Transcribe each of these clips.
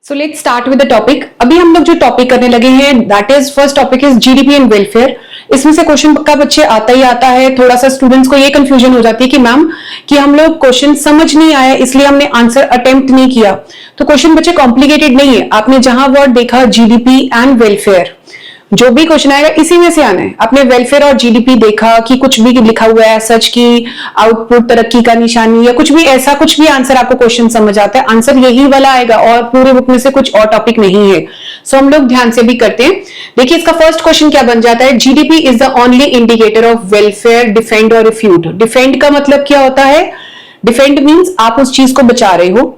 So let's start with the topic. अभी हम लोग जो टॉपिक करने लगे हैं that is first topic is GDP and welfare. इसमें से क्वेश्चन पक्का बच्चे आता ही आता है। थोड़ा सा स्टूडेंट्स को ये कंफ्यूजन हो जाती है कि मैम कि हम लोग क्वेश्चन समझ नहीं आया इसलिए हमने आंसर अटेम्प्ट नहीं किया। तो क्वेश्चन बच्चे कॉम्प्लिकेटेड नहीं है। आपने जहां वर्ड देखा जीडीपी एंड वेलफेयर, जो भी क्वेश्चन आएगा इसी में से आना है। आपने वेलफेयर और जीडीपी देखा कि कुछ भी लिखा हुआ है सच की आउटपुट तरक्की का निशानी या कुछ भी ऐसा कुछ भी आंसर आपको क्वेश्चन समझ आता है, आंसर यही वाला आएगा और पूरे बुक में से कुछ और टॉपिक नहीं है। सो हम लोग ध्यान से भी करते हैं। देखिए इसका फर्स्ट क्वेश्चन क्या बन जाता है, GDP is the only indicator of welfare, defend और रिफ्यूट। डिफेंड का मतलब क्या होता है, डिफेंड मीन्स आप उस चीज को बचा रहे हो,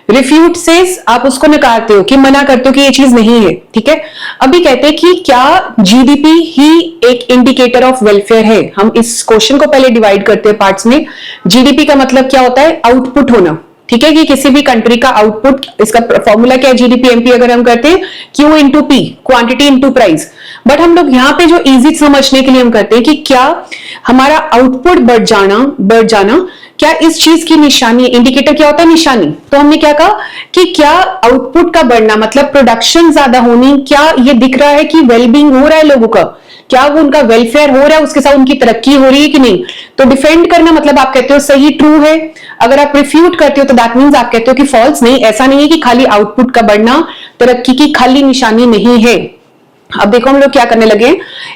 रिफ्यूट से आप उसको नकारते हो कि मना करते हो कि ये चीज नहीं है। ठीक है, अभी कहते हैं कि क्या जीडीपी ही एक इंडिकेटर ऑफ वेलफेयर है। हम इस क्वेश्चन को पहले डिवाइड करते हैं पार्ट्स में। जीडीपी का मतलब क्या होता है, आउटपुट होना। ठीक है, कि किसी भी कंट्री का आउटपुट, इसका फॉर्मूला क्या है जीडीपी एमपी अगर हम करते हैं Q into P, quantity into price. But हम लोग यहाँ पे जो इजी समझने के लिए हम करते हैं कि क्या हमारा आउटपुट बढ़ जाना क्या इस चीज की निशानी, इंडिकेटर क्या होता है निशानी। तो हमने क्या कहा कि क्या आउटपुट का बढ़ना मतलब प्रोडक्शन ज्यादा होनी, क्या ये दिख रहा है कि वेलबींग हो रहा है लोगों का, क्या वो उनका वेलफेयर हो रहा है, उसके साथ उनकी तरक्की हो रही है कि नहीं। तो डिफेंड करना मतलब आप कहते हो सही ट्रू है। अगर आप रिफ्यूट करते हो तो दैट मीन्स आप कहते हो कि फॉल्स, नहीं ऐसा नहीं है कि खाली आउटपुट का बढ़ना तरक्की की खाली निशानी नहीं है। अब देखो हम लोग क्या करने लगे,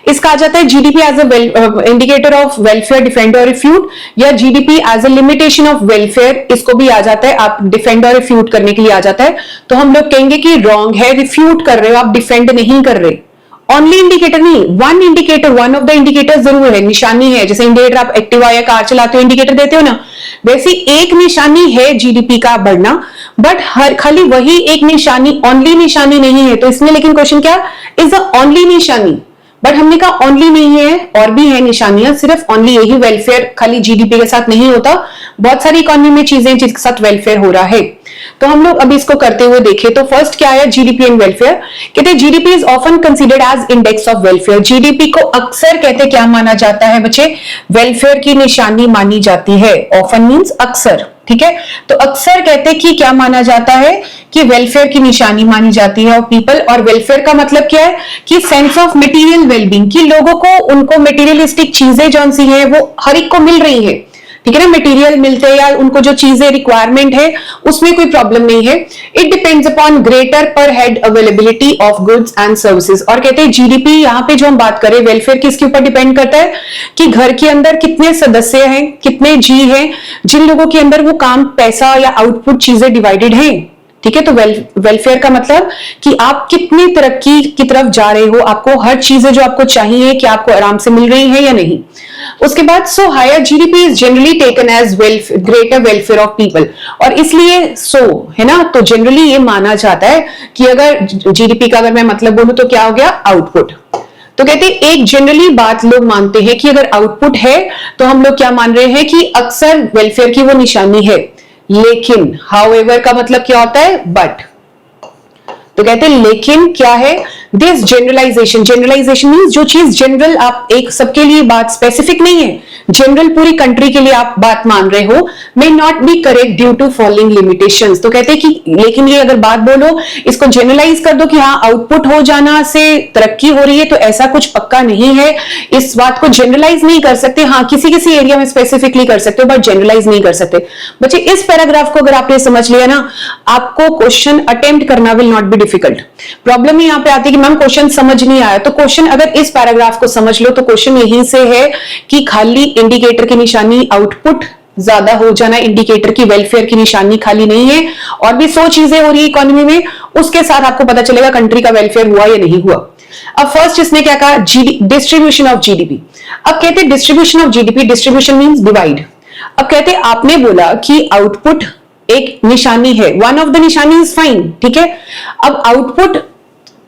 इसका आ जाता है GDP as a indicator of welfare, defend और रिफ्यूट, या GDP as a limitation of welfare, इसको भी आ जाता है। आप डिफेंड और रिफ्यूट करने के लिए आ जाता है। तो हम लोग कहेंगे कि रॉन्ग है, रिफ्यूट कर रहे हो आप, डिफेंड नहीं कर रहे। ओनली इंडिकेटर नहीं, one indicator, one of the indicator जरूर है, निशानी है। जैसे इंडिकेटर आप एक्टिवा या कार चलाते हो इंडिकेटर देते हो ना, वैसी एक निशानी है जीडीपी का बढ़ना, बट हर खाली वही एक निशानी, ओनली निशानी नहीं है। तो इसमें लेकिन क्वेश्चन क्या इज द ओनली निशानी, बट हमने कहा ओनली नहीं है, और भी है निशानियां, सिर्फ ओनली यही वेलफेयर खाली जीडीपी के साथ नहीं होता, बहुत सारी इकोनॉमी में चीजें जिसके साथ वेलफेयर हो रहा है। तो हम लोग अभी इसको करते हुए देखें तो फर्स्ट क्या है जीडीपी एंड वेलफेयर। कहते हैं GDP is often considered as index of welfare. GDP को अक्सर कहते क्या माना जाता है बच्चे, वेलफेयर की निशानी मानी जाती है। ऑफन मीन्स अक्सर, ठीक है। तो अक्सर कहते कि क्या माना जाता है कि वेलफेयर की निशानी मानी जाती है ऑफ पीपल। और वेलफेयर का मतलब क्या है कि सेंस ऑफ मटेरियल वेलबींग, कि लोगों को उनको मटेरियलिस्टिक चीजें जौन सी है वो हर एक को मिल रही है। ठीक है ना, मटेरियल मिलते हैं या उनको जो चीजें रिक्वायरमेंट है उसमें कोई प्रॉब्लम नहीं है। इट डिपेंड्स अपॉन ग्रेटर पर head availability of goods and services. और कहते हैं जीडीपी यहाँ पे जो हम बात करें वेलफेयर किसके ऊपर डिपेंड करता है कि घर के अंदर कितने सदस्य हैं, कितने जी हैं, जिन लोगों के अंदर वो काम, पैसा या आउटपुट चीजें डिवाइडेड हैं। ठीक है, तो वेलफेयर का मतलब कि आप कितनी तरक्की की तरफ जा रहे हो, आपको हर चीजें जो आपको चाहिए कि आपको आराम से मिल रही है या नहीं। उसके बाद so higher GDP is generally taken as greater welfare of people. और इसलिए सो है ना, तो जनरली ये माना जाता है कि अगर जीडीपी का अगर मैं मतलब बोलूं तो क्या हो गया आउटपुट। तो कहते हैं एक जनरली बात लोग मानते हैं कि अगर आउटपुट है तो हम लोग क्या मान रहे हैं कि अक्सर वेलफेयर की वो निशानी है। लेकिन हाउएवर का मतलब क्या होता है बट। तो कहते हैं लेकिन क्या है, दिस जनरलाइजेशन, जनरलाइजेशन मीन्स जो चीज जनरल, आप एक सबके लिए बात स्पेसिफिक नहीं है, जनरल पूरी कंट्री के लिए आप बात मान रहे हो, may not be correct due to following limitations. तो कहते हैं कि लेकिन ये अगर बात बोलो इसको जनरलाइज कर दो कि हाँ आउटपुट हो जाना से तरक्की हो रही है, तो ऐसा कुछ पक्का नहीं है। इस बात को जनरलाइज नहीं कर सकते, हाँ किसी किसी एरिया में स्पेसिफिकली कर सकते हो बट जनरलाइज नहीं कर सकते। बच्चे इस पैराग्राफ को अगर आपने समझ लिया ना, आपको क्वेश्चन अटेम्प्ट करना will not be difficult. Problem यहाँ पे आती है कि मैम क्वेश्चन समझ नहीं आया, तो क्वेश्चन अगर इस पैराग्राफ को समझ लो तो क्वेश्चन यहीं से है कि खाली इंडिकेटर की निशानी आउटपुट ज्यादा हो जाना, इंडिकेटर की वेलफेयर की निशानी खाली नहीं है, और भी 100 चीजें हो रही है इकोनॉमी में, उसके साथ आपको पता चलेगा कंट्री का वेलफेयर हुआ या नहीं हुआ। अब फर्स्ट इसने क्या कहा, डिस्ट्रीब्यूशन ऑफ जीडीपी। अब कहते हैं distribution of GDP, distribution means divide. अब कहते हैं आपने बोला कि आउटपुट एक निशानी है, वन ऑफ द निशानी इज फाइन, ठीक है। अब आउटपुट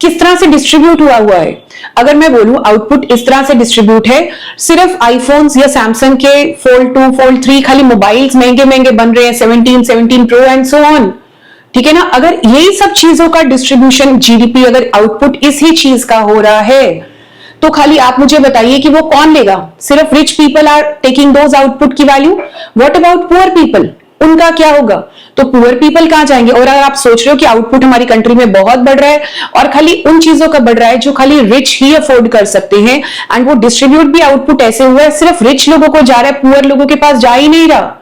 किस तरह से डिस्ट्रीब्यूट हुआ है, अगर मैं बोलूं आउटपुट इस तरह से डिस्ट्रीब्यूट है, सिर्फ आईफोन्स या सैमसंग के फोल्ड 2 फोल्ड 3 खाली मोबाइल्स महंगे महंगे बन रहे हैं, 17 प्रो एंड सो ऑन। ठीक है ना, अगर यही सब चीजों का डिस्ट्रीब्यूशन जीडीपी, अगर आउटपुट इसी चीज का हो रहा है, तो खाली आप मुझे बताइए कि वो कौन लेगा। सिर्फ rich people are taking those output की value, what about poor people. उनका क्या होगा? तो पुअर पीपल कहां जाएंगे? और अगर आप सोच रहे हो कि आउटपुट हमारी कंट्री में बहुत बढ़ रहा है और खाली उन चीजों का बढ़ रहा है जो खाली रिच ही अफोर्ड कर सकते हैं, एंड वो डिस्ट्रीब्यूट भी आउटपुट ऐसे हुआ है सिर्फ रिच लोगों को जा रहा है, पुअर लोगों के पास जा ही नहीं रहा,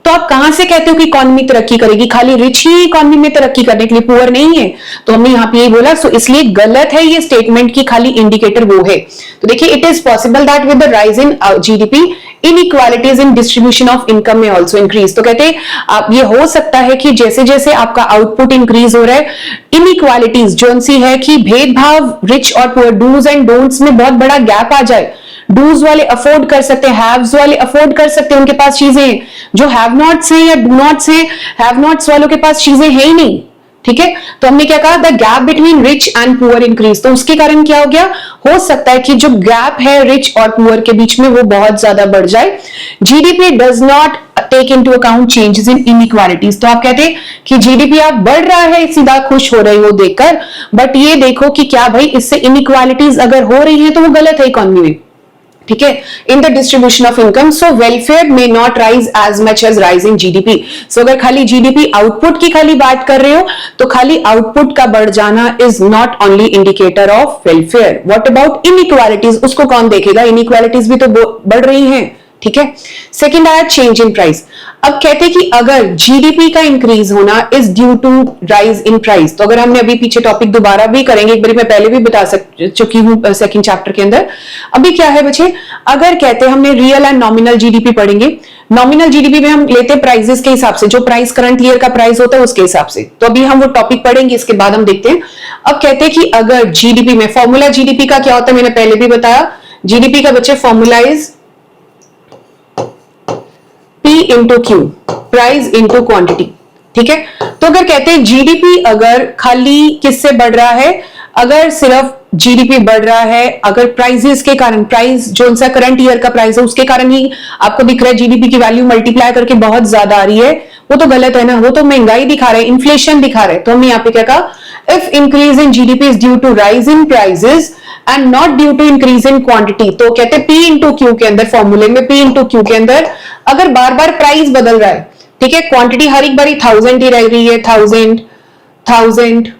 तो आप कहां से कहते हो कि इकोनॉमी तरक्की करेगी? खाली रिच ही इकोनॉमी में तरक्की करने के लिए, पुअर नहीं है। तो हमने यहां पे यही बोला, सो इसलिए गलत है ये स्टेटमेंट की खाली इंडिकेटर वो है। तो देखिए, it is possible that with the rise in GDP inequalities in distribution of income में ऑल्सो इंक्रीज। तो कहते हैं आप, ये हो सकता है कि जैसे जैसे आपका आउटपुट इंक्रीज हो रहा है, इनइक्वालिटीज जो सी है कि भेदभाव रिच और पुअर, डूज एंड डोंट्स में बहुत बड़ा गैप आ जाए। डूज वाले अफोर्ड कर सकते हैं, हैव्स वाले अफोर्ड कर सकते हैं, उनके पास चीजें हैं। जो हैव नॉट्स हैं या डू नॉट्स हैं, हैव नॉट्स वालों के पास चीजें है ही नहीं। ठीक है, तो हमने क्या कहा, the gap between rich and poor increase. तो उसके कारण क्या हो गया, हो सकता है कि जो गैप है रिच और पुअर के बीच में वो बहुत ज्यादा बढ़ जाए। GDP does not take into account changes in inequalities. तो आप कहते हैं कि जीडीपी आप बढ़ रहा है, सीधा खुश हो रहे हो देखकर, बट ये देखो कि क्या भाई इससे इनइक्वालिटीज अगर हो रही है तो वो गलत है इकोनॉमी में। ठीक है, in the distribution of income, so welfare may not rise as much as rising GDP. So अगर खाली जीडीपी आउटपुट की खाली बात कर रहे हो तो खाली आउटपुट का बढ़ जाना is not only indicator of welfare. What about inequalities, उसको कौन देखेगा? इनइक्वालिटीज भी तो बढ़ रही हैं। ठीक है, सेकेंड आया चेंज इन प्राइस। अब कहते हैं कि अगर जीडीपी का इंक्रीज होना is due to rise in price, तो अगर हमने अभी पीछे टॉपिक दोबारा भी करेंगे, एक बार मैं पहले भी बता चुकी हूं सेकंड चैप्टर के अंदर। अभी क्या है बच्चे, अगर कहते हैं हमने रियल एंड नॉमिनल जीडीपी पढ़ेंगे, नॉमिनल जीडीपी में हम लेते हैं प्राइसेस के हिसाब से, जो प्राइस करंट ईयर का प्राइस होता है उसके हिसाब से। तो अभी हम वो टॉपिक पढ़ेंगे, इसके बाद हम देखते हैं। अब कहते हैं कि अगर जीडीपी में, फॉर्मूला जीडीपी का क्या होता है मैंने पहले भी बताया, जीडीपी का बच्चे formula is P into Q, price into quantity. ठीक है, तो अगर कहते हैं जीडीपी अगर खाली किससे बढ़ रहा है, अगर सिर्फ जीडीपी बढ़ रहा है, अगर प्राइसेस के कारण, प्राइस जो उनका करंट ईयर का प्राइस है उसके कारण ही आपको दिख रहा है जीडीपी की वैल्यू मल्टीप्लाई करके बहुत ज्यादा आ रही है, वो तो गलत है ना, वो तो महंगाई दिखा रहा है, इन्फ्लेशन दिखा रहा है। तो हमने यहाँ पे क्या कहा, if increase in GDP is due to rise in prices and not due to increase in quantity. तो कहते हैं पी इंटू क्यू के अंदर, फॉर्मूले में पी इंटू क्यू के अंदर अगर बार बार प्राइस बदल रहा है, ठीक है, क्वांटिटी हर एक बारी 1000 ही रह रही है, 1000,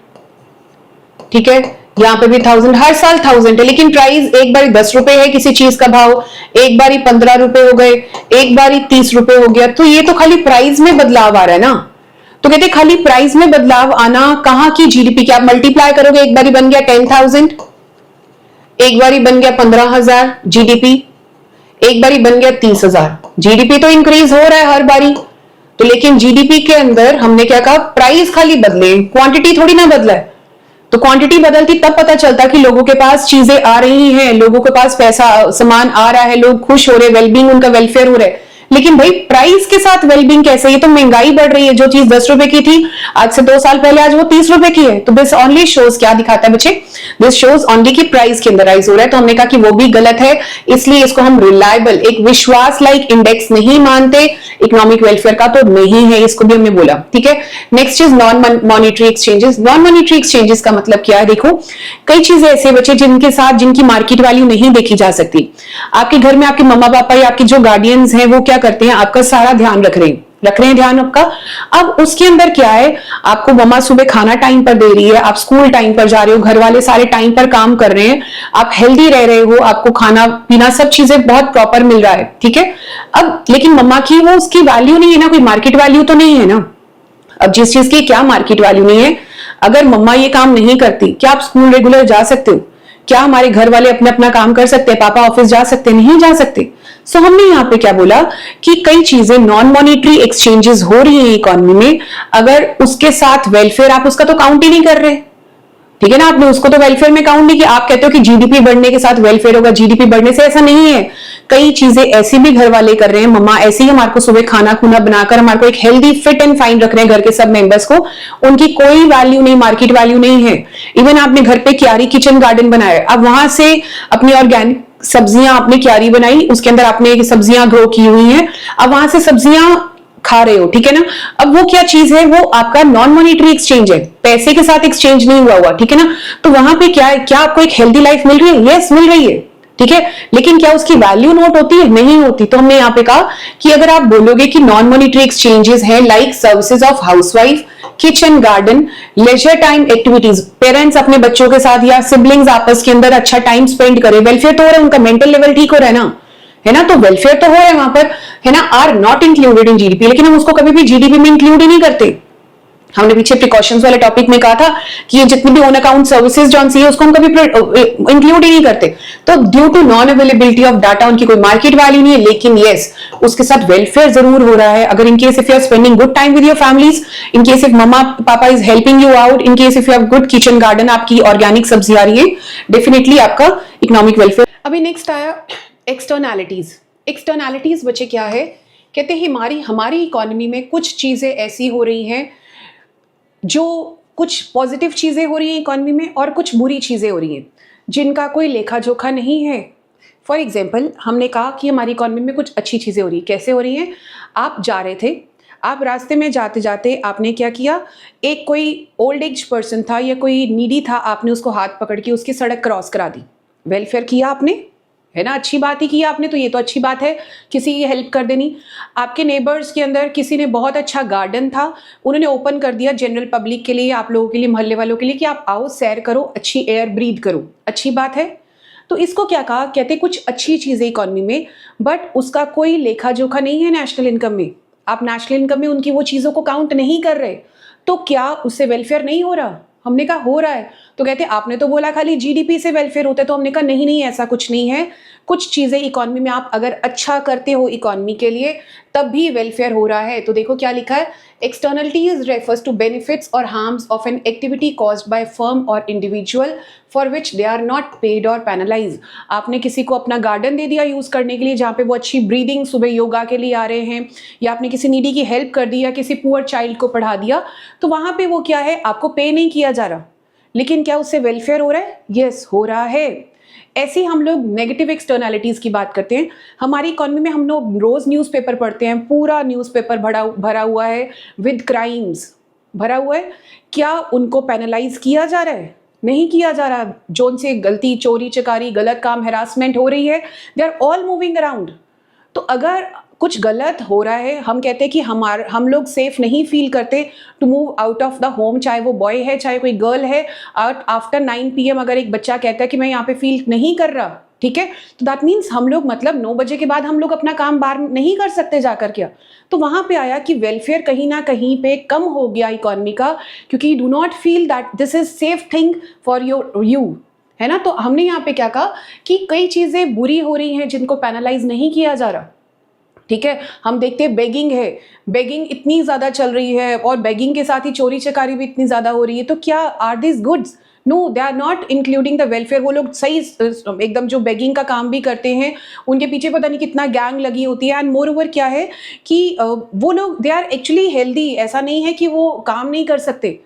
ठीक है, यहां पे भी 1000, हर साल 1000 है, लेकिन प्राइस एक बारी 10 रुपए है किसी चीज का भाव, एक बारी 15 रुपए हो गए, एक बारी 30 रुपए हो गया, तो ये तो खाली प्राइस में बदलाव आ रहा है ना। तो कहते हैं खाली प्राइस में बदलाव आना कहां की जीडीपी की, आप मल्टीप्लाई करोगे, एक बारी बन गया 10,000, एक बारी बन गया 15,000 जीडीपी, एक बारी बन गया 30,000। जीडीपी तो इंक्रीज हो रहा है हर बारी, तो लेकिन जीडीपी के अंदर हमने क्या कहा, प्राइस खाली बदले, क्वांटिटी थोड़ी ना बदला है। तो क्वांटिटी बदलती तब पता चलता कि लोगों के पास चीजें आ रही हैं, लोगों के पास पैसा सामान आ रहा है, लोग खुश हो रहे, वेलबींग उनका वेलफेयर हो रहा है। लेकिन भाई प्राइस के साथ वेलबींग कैसे, ये तो महंगाई बढ़ रही है, जो चीज 10 रुपए की थी आज से 2 साल पहले आज वो 30 रुपए की है। तो दिस ओनली शोज, क्या दिखाता है बच्चे, दिस शोज ओनली की प्राइस के अंदर राइज हो रहा है। तो हमने कहा कि वो भी गलत है, इसलिए इसको हम रिलायबल, एक विश्वास लायक इंडेक्स नहीं मानते, इकोनॉमिक वेलफेयर का तो नहीं है, इसको भी हमने बोला। ठीक है, next is non monetary exchanges. Non monetary exchanges का मतलब क्या है, देखो कई चीजें ऐसे बच्चे जिनके साथ जिनकी मार्केट वैल्यू नहीं देखी जा सकती। आपके घर में आपके मम्मा पापा या आपके जो गार्डियंस हैं वो क्या करते हैं, आपका सारा ध्यान रख रहे हैं ध्यान आपका। अब उसके अंदर क्या है, आपको मम्मा सुबह खाना टाइम पर दे रही है, आप स्कूल टाइम पर जा रहे हो, घर वाले सारे टाइम पर काम कर रहे हैं, आप हेल्दी रह रहे हो, आपको खाना पीना सब चीजें बहुत प्रॉपर मिल रहा है। ठीक है, अब लेकिन मम्मा की वो उसकी वैल्यू नहीं है ना, कोई मार्केट वैल्यू तो नहीं है ना। अब जिस चीज की क्या मार्केट वैल्यू नहीं है, अगर मम्मा ये काम नहीं करती, क्या आप स्कूल रेगुलर जा सकते हो? क्या हमारे घर वाले अपने अपना काम कर सकते हैं, पापा ऑफिस जा सकते हैं? नहीं जा सकते। सो हमने यहाँ पे क्या बोला कि कई चीजें नॉन मॉनिटरी एक्सचेंजेस हो रही हैं इकोनॉमी में, अगर उसके साथ वेलफेयर आप उसका तो काउंट ही नहीं कर रहे, ठीक है ना, आपने उसको तो वेलफेयर में काउंट नहीं किया। आप कहते हो कि जीडीपी बढ़ने के साथ वेलफेयर होगा, जीडीपी बढ़ने से ऐसा नहीं है। कई चीजें ऐसी भी घर वाले कर रहे हैं, मम्मा ऐसी ही हमारे को सुबह खाना खुना बनाकर हमारे को एक हेल्दी फिट एंड फाइन रख रहे हैं घर के सब मेंबर्स को, उनकी कोई वैल्यू नहीं, मार्केट वैल्यू नहीं है। इवन आपने घर पे क्यारी किचन गार्डन बनाया, अब वहां से अपनी ऑर्गेनिक सब्जियां आपने क्यारी बनाई, उसके अंदर आपने सब्जियां ग्रो की हुई हैं, अब वहां से सब्जियां खा रहे हो, ठीक है ना। अब वो क्या चीज है, वो आपका नॉन मॉनिटरी एक्सचेंज है, पैसे के साथ एक्सचेंज नहीं हुआ, ठीक है ना। तो वहां पे क्या है, क्या आपको एक हेल्दी लाइफ मिल रही है? यस, मिल रही है, ठीक है, लेकिन क्या उसकी वैल्यू नोट होती है? नहीं होती। तो हमने यहाँ पे कहा कि अगर आप बोलोगे कि नॉन मॉनिटरी एक्सचेंजेस हैं like services of housewife, kitchen garden, leisure time activities, parents अपने बच्चों के साथ या सिबलिंग्स आपस के अंदर अच्छा टाइम स्पेंड करें, वेलफेयर तो हो रहा है, उनका मेंटल लेवल ठीक हो रहा है ना, तो वेलफेयर तो हो रहा है वहां पर, है ना, are not included in GDP. लेकिन हम उसको कभी भी जीडीपी में इंक्लूड ही नहीं करते। हमने पीछे प्रिकॉशंस वाले टॉपिक में कहा था कि ये जितनी भी ऑन अकाउंट सर्विसेज जो है उसको हम कभी इंक्लूड ही नहीं करते। तो due to non availability of data उनकी कोई मार्केट वैल्यू नहीं है, लेकिन यस उसके साथ वेलफेयर जरूर हो रहा है। अगर in case if you are spending good time with your families, in case if मम्मा पापा is helping you out, in case if you have good kitchen garden, आपकी ऑर्गेनिक सब्जी आ रही है, डेफिनेटली आपका इकोनॉमिक वेलफेयर। अभी नेक्स्ट आया एक्सटर्नैलिटीज। एक्सटर्नैलिटीज बच्चे क्या है, कहते हैं हमारी इकोनॉमी में कुछ चीजें ऐसी हो रही हैं जो कुछ पॉजिटिव चीजें हो रही हैं इकोनॉमी में और कुछ बुरी चीजें हो रही हैं जिनका कोई लेखा जोखा नहीं है। फॉर एग्जाम्पल हमने कहा कि हमारी इकोनॉमी में कुछ अच्छी चीजें हो रही हैं। कैसे हो रही हैं? आप जा रहे थे, आप रास्ते में जाते जाते आपने क्या किया, एक कोई ओल्ड एज पर्सन था या कोई नीडी था, आपने उसको हाथ पकड़ के उसकी सड़क क्रॉस करा दी, वेलफेयर किया आपने, है ना, अच्छी बात ही की आपने। तो ये तो अच्छी बात है किसी की हेल्प कर देनी। आपके नेबर्स के अंदर किसी ने बहुत अच्छा गार्डन था, उन्होंने ओपन कर दिया जनरल पब्लिक के लिए, आप लोगों के लिए, मोहल्ले वालों के लिए कि आप आओ सैर करो, अच्छी एयर ब्रीथ करो, अच्छी बात है। तो इसको क्या कहा, कहते कुछ अच्छी चीजें इकोनॉमी में, बट उसका कोई लेखा जोखा नहीं है नेशनल इनकम में। आप नेशनल इनकम में उनकी वो चीजों को काउंट नहीं कर रहे, तो क्या उससे वेलफेयर नहीं हो रहा? हमने कहा हो रहा है। तो कहते आपने तो बोला खाली जीडीपी से वेलफेयर होता है, तो हमने कहा नहीं नहीं, ऐसा कुछ नहीं है। कुछ चीजें इकोनॉमी में आप अगर अच्छा करते हो इकोनॉमी के लिए तब भी वेलफेयर हो रहा है। तो देखो क्या लिखा है, एक्सटर्नलिटीज रेफर्स टू बेनिफिट्स और harms of an activity caused by firm और individual for which they are not paid और पेनलाइज। आपने किसी को अपना गार्डन दे दिया यूज करने के लिए जहाँ पे वो अच्छी ब्रीदिंग सुबह योगा के लिए आ रहे हैं, या आपने किसी नीडी की हेल्प कर दी या किसी पुअर चाइल्ड को पढ़ा दिया, तो वहां पे वो क्या है, आपको पे नहीं किया जा रहा, लेकिन क्या उससे वेलफेयर हो रहा है? यस हो रहा है। ऐसे हम लोग नेगेटिव एक्सटर्नैलिटीज की बात करते हैं। हमारी इकोनॉमी में हम लोग रोज न्यूज़पेपर पढ़ते हैं, पूरा न्यूज़पेपर भरा हुआ है विद क्राइम्स, भरा हुआ है। क्या उनको पेनलाइज किया जा रहा है? नहीं किया जा रहा। जो उनसे गलती, चोरी चकारी, गलत काम, हैरासमेंट हो रही है, they are all moving around. तो अगर कुछ गलत हो रहा है, हम कहते हैं कि हम लोग सेफ नहीं फील करते to move out of the home, चाहे वो बॉय है चाहे कोई गर्ल है। आफ्टर 9 PM अगर एक बच्चा कहता है कि मैं यहाँ पे फील नहीं कर रहा, ठीक है, तो दैट मीन्स हम लोग मतलब 9 बजे के बाद हम लोग अपना काम बाहर नहीं कर सकते जाकर क्या। तो वहां पे आया कि वेलफेयर कहीं ना कहीं पे कम हो गया इकोनॉमी का, क्योंकि you do not feel that this is safe thing for you, है ना। तो हमने यहाँ पे क्या कहा कि कई चीजें बुरी हो रही हैं जिनको पैनलाइज नहीं किया जा रहा, ठीक है। हम देखते हैं बेगिंग है, बेगिंग इतनी ज्यादा चल रही है और बेगिंग के साथ ही चोरी चकारी भी इतनी ज्यादा हो रही है। तो क्या are this goods? No, they are not including the welfare. वो लोग सही एकदम जो बेगिंग का काम भी करते हैं, उनके पीछे पता नहीं कितना गैंग लगी होती है। एंड मोर ओवर क्या है कि वो लोग दे आर एक्चुअली हेल्दी, ऐसा नहीं है कि वो काम नहीं कर सकते,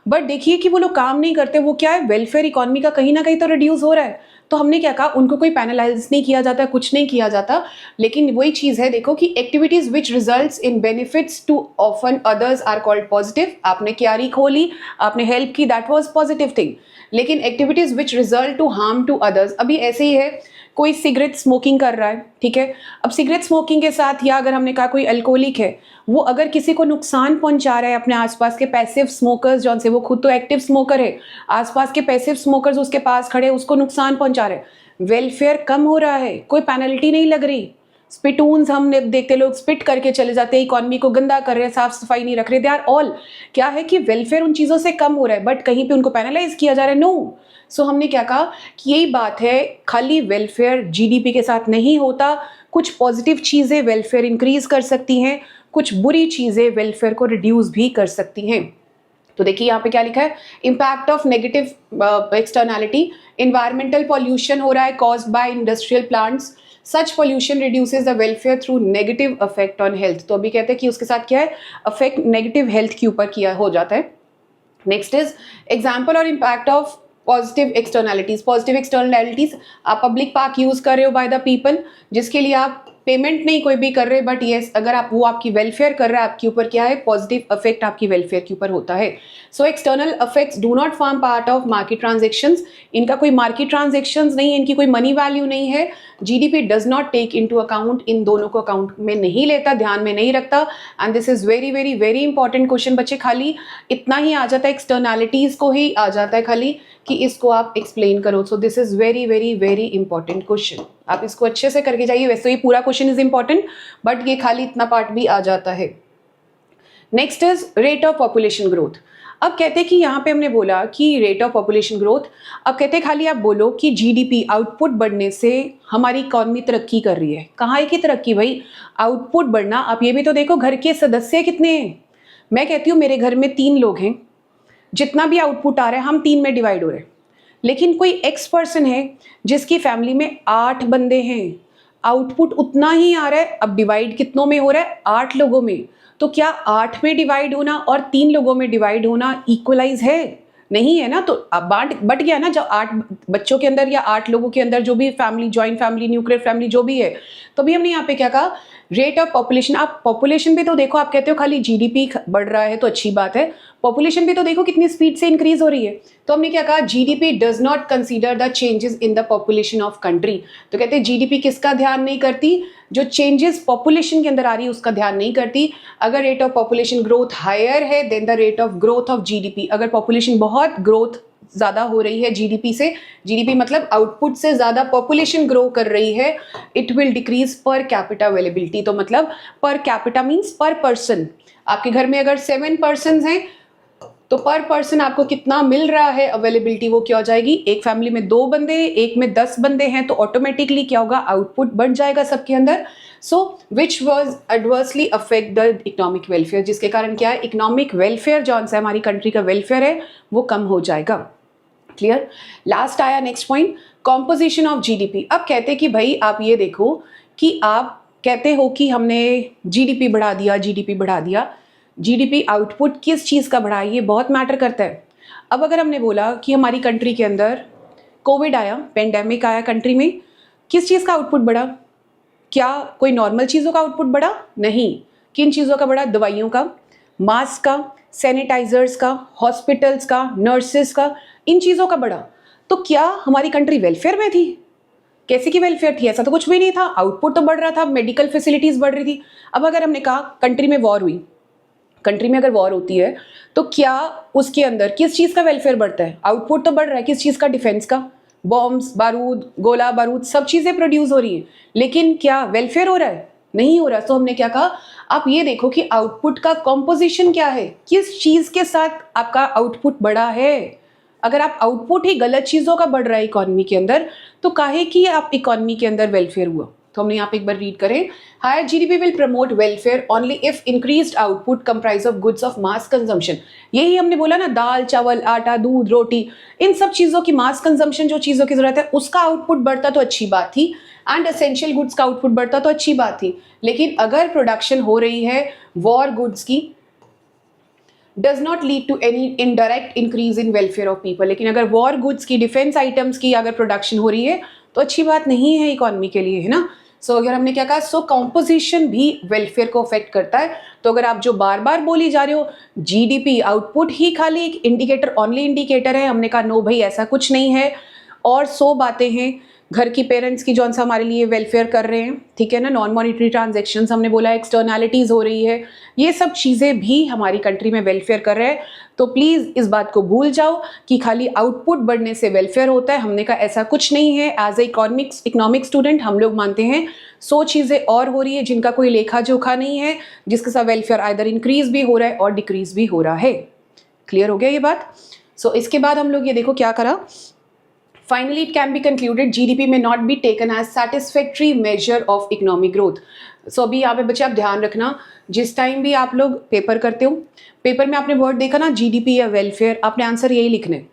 बट देखिए कि वो लोग काम नहीं करते, वो क्या है, वेलफेयर इकोनॉमी का कहीं ना कहीं तो रिड्यूस हो रहा है। तो हमने क्या कहा, उनको कोई पैनलाइज नहीं किया जाता, कुछ नहीं किया जाता। लेकिन वही चीज है, देखो कि activities which results in benefits to often others are called positive. आपने क्यारी खोली, आपने हेल्प की, दैट वाज पॉजिटिव थिंग। लेकिन activities which result to harm to others, अभी ऐसे ही है, कोई सिगरेट स्मोकिंग कर रहा है, ठीक है। अब सिगरेट स्मोकिंग के साथ, या अगर हमने कहा कोई अल्कोहलिक है, वो अगर किसी को नुकसान पहुंचा रहा है, अपने आसपास के पैसिव स्मोकर्स जौन से, वो खुद तो एक्टिव स्मोकर है, आसपास के पैसिव स्मोकर्स उसके पास खड़े उसको नुकसान पहुंचा रहे, वेलफेयर कम हो रहा है, कोई पेनल्टी नहीं लग रही। स्पिटून्स हम देखते, लोग स्पिट करके चले जाते हैं, इकोनॉमी को गंदा कर रहे हैं, साफ सफाई नहीं रख रहे, दे आर ऑल क्या है कि वेलफेयर उन चीजों से कम हो रहा है, बट कहीं पे उनको पेनलाइज किया जा रहा है, नो। सो हमने क्या कहा कि यही बात है, खाली वेलफेयर जीडीपी के साथ नहीं होता, कुछ पॉजिटिव चीजें वेलफेयर इंक्रीज कर सकती हैं, कुछ बुरी चीजें वेलफेयर को रिड्यूस भी कर सकती हैं। तो देखिए यहाँ पे क्या लिखा है, impact of negative externality, environmental pollution हो रहा है caused by industrial plants, such pollution reduces the welfare through negative effect on health. तो अभी कहते हैं कि उसके साथ क्या है, अफेक्ट नेगेटिव हेल्थ के ऊपर किया हो जाता है। नेक्स्ट इज एग्जाम्पल और impact of positive externalities. Positive externalities, आप पब्लिक पार्क यूज कर रहे हो बाय द पीपल, जिसके लिए आप पेमेंट नहीं कोई भी कर रहे, बट येस अगर आप वो आपकी वेलफेयर कर रहा है, आपके ऊपर क्या है, पॉजिटिव इफेक्ट आपकी वेलफेयर के ऊपर होता है। So external effects do not form part of market transactions, इनका कोई मार्केट ट्रांजेक्शंस नहीं है, इनकी कोई मनी वैल्यू नहीं है। GDP does not take into account, इन दोनों को अकाउंट में नहीं लेता, ध्यान में नहीं रखता। And this is very very very important question बच्चे, खाली इतना ही आ जाता है, एक्सटर्नैलिटीज को ही आ जाता है खाली कि इसको आप एक्सप्लेन करो। So this is very very very important question, आप इसको अच्छे से करके जाइए। वैसे ये पूरा क्वेश्चन इज इंपॉर्टेंट, बट ये खाली इतना पार्ट भी आ जाता है। Next is rate of population growth. अब कहते हैं कि यहाँ पे हमने बोला कि रेट ऑफ पॉपुलेशन ग्रोथ, अब कहते हैं खाली आप बोलो कि जीडीपी आउटपुट बढ़ने से हमारी इकॉनमी तरक्की कर रही है। कहाँ की तरक्की भाई, आउटपुट बढ़ना। आप ये भी तो देखो घर के सदस्य कितने हैं। मैं कहती हूँ मेरे घर में 3 लोग हैं, जितना भी आउटपुट आ रहा है हम 3 में डिवाइड हो रहे हैं। लेकिन कोई एक्स पर्सन है जिसकी फैमिली में 8 बंदे हैं, आउटपुट उतना ही आ रहा है, अब डिवाइड कितनों में हो रहा है, 8 लोगों में। तो क्या 8 में डिवाइड होना और 3 लोगों में डिवाइड होना इक्वलाइज है? नहीं है ना। तो अब बट गया ना, जब 8 बच्चों के अंदर या 8 लोगों के अंदर जो भी family, joint family, nuclear family जो भी है, तो भी हमने यहाँ पे क्या कहा, रेट ऑफ पॉपुलेशन। आप पॉपुलेशन भी तो देखो, आप कहते हो खाली जीडीपी बढ़ रहा है तो अच्छी बात है, पॉपुलेशन भी तो देखो कितनी स्पीड से इंक्रीज हो रही है। तो हमने क्या कहा, GDP does not consider the changes in the population of country. तो कहते हैं जीडीपी किसका ध्यान नहीं करती, जो चेंजेस पॉपुलेशन के अंदर आ रही है उसका ध्यान नहीं करती। अगर rate of population growth higher है then the rate of growth of GDP, अगर पॉपुलेशन बहुत ग्रोथ ज्यादा हो रही है जीडीपी से, जीडीपी मतलब आउटपुट से ज्यादा पॉपुलेशन ग्रो कर रही है, it will decrease per capita availability. तो मतलब पर कैपिटा मींस पर पर्सन। आपके घर में अगर 7 पर्सन हैं तो पर पर्सन आपको कितना मिल रहा है अवेलेबिलिटी, वो क्या हो जाएगी, एक फैमिली में 2 बंदे, एक में 10 बंदे हैं तो ऑटोमेटिकली क्या होगा, आउटपुट बढ़ जाएगा सबके अंदर। So which was adversely affect the economic welfare, जिसके कारण क्या है, इकोनॉमिक वेलफेयर जो है हमारी कंट्री का वेलफेयर है वो कम हो जाएगा। क्लियर। लास्ट आया next point, composition of GDP. अब कहते हैं कि भाई आप ये देखो कि आप कहते हो कि हमने जीडीपी बढ़ा दिया, जीडीपी बढ़ा दिया, जीडीपी आउटपुट किस चीज़ का बढ़ा, ये बहुत मैटर करता है। अब अगर हमने बोला कि हमारी कंट्री के अंदर कोविड आया, पेंडेमिक आया कंट्री में, किस चीज़ का आउटपुट बढ़ा, क्या कोई नॉर्मल चीज़ों का आउटपुट बढ़ा? नहीं। किन चीज़ों का बढ़ा, दवाइयों का, मास्क का, सैनिटाइजर्स का, हॉस्पिटल्स का, नर्सेस का, इन चीज़ों का बढ़ा। तो क्या हमारी कंट्री वेलफेयर में थी? कैसे की वेलफेयर थी? ऐसा तो कुछ भी नहीं था, आउटपुट तो बढ़ रहा था, मेडिकल फैसिलिटीज बढ़ रही थी। अब अगर हमने कहा कंट्री में वॉर हुई, कंट्री में अगर वॉर होती है तो क्या उसके अंदर किस चीज़ का वेलफेयर बढ़ता है? आउटपुट तो बढ़ रहा है, किस चीज़ का, डिफेंस का, बॉम्ब्स, बारूद, गोला बारूद, सब चीज़ें प्रोड्यूस हो रही हैं, लेकिन क्या वेलफेयर हो रहा है? नहीं हो रहा। तो हमने क्या कहा, आप ये देखो कि आउटपुट का कॉम्पोजिशन क्या है, किस चीज़ के साथ आपका आउटपुट बढ़ा है। अगर आप आउटपुट ही गलत चीज़ों का बढ़ रहा है इकोनॉमी के अंदर, तो काहे कि आप इकोनॉमी के अंदर वेलफेयर हुआ। तो हमने यहाँ पे एक बार रीड करें, higher GDP will promote welfare only if increased output comprise of goods of mass consumption. यही हमने बोला ना, दाल, चावल, आटा, दूध, रोटी, इन सब चीज़ों की मास कंजम्पशन, जो चीज़ों की जरूरत है उसका आउटपुट बढ़ता तो अच्छी बात थी, एंड एसेंशियल गुड्स का आउटपुट बढ़ता तो अच्छी बात थी। लेकिन अगर प्रोडक्शन हो रही है वॉर गुड्स की, does not lead to any indirect increase in welfare of people। लेकिन अगर वॉर गुड्स की, डिफेंस आइटम्स की अगर प्रोडक्शन हो रही है तो अच्छी बात नहीं है इकोनॉमी के लिए, है ना। सो अगर हमने क्या कहा, सो कॉम्पोजिशन भी वेलफेयर को अफेक्ट करता है। तो अगर आप जो बार बार बोली जा रहे हो जीडीपी आउटपुट ही खाली एक इंडिकेटर, ओनली इंडिकेटर है, हमने कहा नो भाई ऐसा कुछ नहीं है, और 100 बातें हैं घर की पेरेंट्स की जो सा हमारे लिए वेलफेयर कर रहे हैं, ठीक है ना। नॉन मॉनिटरी ट्रांजेक्शन्स हमने बोला, एक्सटर्नैलिटीज़ हो रही है, ये सब चीज़ें भी हमारी कंट्री में वेलफेयर कर रहे हैं। तो प्लीज़ इस बात को भूल जाओ कि खाली आउटपुट बढ़ने से वेलफेयर होता है, हमने कहा ऐसा कुछ नहीं है। एज ए इकोनॉमिक स्टूडेंट हम लोग मानते हैं 100 चीज़ें और हो रही है जिनका कोई लेखा जोखा नहीं है, जिसके साथ वेलफेयर आइदर इंक्रीज भी हो रहा है और डिक्रीज भी हो रहा है। क्लियर हो गया ये बात। सो इसके बाद हम लोग ये देखो क्या करा, Finally, it can be concluded GDP may not be taken as satisfactory measure of economic growth। So अभी यहाँ पे बच्चे आप ध्यान रखना, जिस टाइम भी आप लोग पेपर करते हो, पेपर में आपने वर्ड देखा ना जीडीपी या वेलफेयर, आपने आंसर यही लिखना है।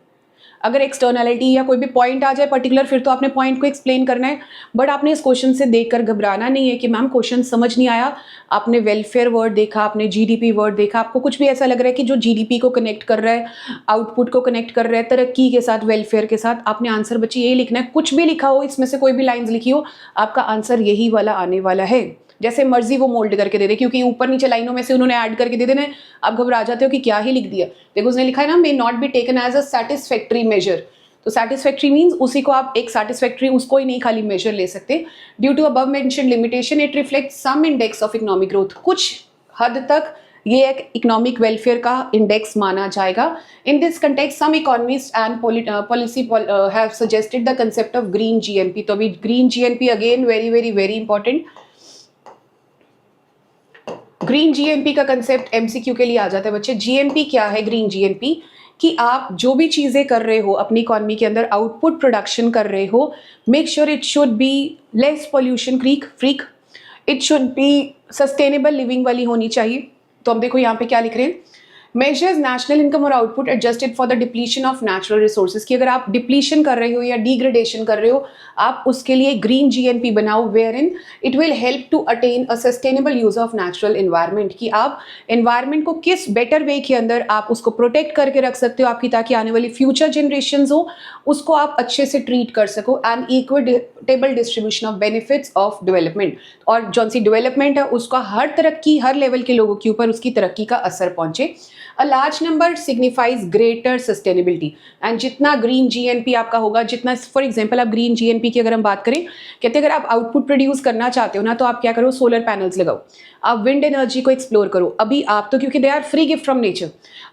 अगर एक्सटर्नलिटी या कोई भी पॉइंट आ जाए पर्टिकुलर, फिर तो आपने पॉइंट को एक्सप्लेन करना है। बट आपने इस क्वेश्चन से देखकर घबराना नहीं है कि मैम क्वेश्चन समझ नहीं आया, आपने वेलफेयर वर्ड देखा, आपने जीडीपी वर्ड देखा, आपको कुछ भी ऐसा लग रहा है कि जो जीडीपी को कनेक्ट कर रहा है, आउटपुट को कनेक्ट कर रहा है तरक्की के साथ, वेलफेयर के साथ, आपने आंसर बच्चे यही लिखना है। कुछ भी लिखा हो, इसमें से कोई भी लाइन्स लिखी हो, आपका आंसर यही वाला आने वाला है। जैसे मर्जी वो मोल्ड करके दे दे, क्योंकि ऊपर नीचे लाइनों में से उन्होंने ऐड करके दे देना है, आप घबरा जाते हो कि क्या ही लिख दिया। देखो उसने लिखा है ना, may not be taken as a satisfactory measure. तो सैटिस्फैक्टरी मीन्स उसी को आप एक सैटिस्फैक्टरी, उसको ही नहीं खाली मेजर ले सकते। Due to above mentioned limitation it reflect some index of economic growth. कुछ हद तक ये एक इकोनॉमिक वेलफेयर का इंडेक्स माना जाएगा। In this context some economist and policy have suggested the concept of green GNP. तो अभी green GNP again very very very important. Green GNP का कंसेप्ट एमसीक्यू के लिए आ जाता है बच्चे। जीएनपी क्या है? ग्रीन जीएनपी कि आप जो भी चीजें कर रहे हो अपनी इकोनॉमी के अंदर, आउटपुट प्रोडक्शन कर रहे हो, make sure it should be less pollution freak, it should be sustainable living वाली होनी चाहिए। तो अब देखो यहाँ पे क्या लिख रहे हैं, मेजर्स नेशनल इनकम और output adjusted for the depletion of natural resources. कि अगर आप डिप्लीशन कर रहे हो या डिग्रेडेशन कर रहे हो, आप उसके लिए ग्रीन जीएनपी बनाओ, where in it will help to attain a sustainable use of natural environment. कि आप एनवायरनमेंट को किस बेटर वे के अंदर आप उसको प्रोटेक्ट करके रख सकते हो आपकी, ताकि आने वाली फ्यूचर जनरेशंस हो उसको आप अच्छे से ट्रीट कर सको, and equitable distribution of benefits of development. और जो सी डेवलपमेंट है उसका हर तरक्की, हर लेवल के लोगों के ऊपर उसकी तरक्की का असर पहुंचे। A large number signifies greater sustainability, and जितना ग्रीन जीएनपी आपका होगा, जितना, फॉर एग्जांपल आप ग्रीन जीएनपी की अगर हम बात करें, कहते हैं अगर आप आउटपुट प्रोड्यूस करना चाहते हो ना, तो आप क्या करो, सोलर पैनल्स लगाओ, आप विंड एनर्जी को एक्सप्लोर करो। अभी आप तो, क्योंकि they are free gift from nature,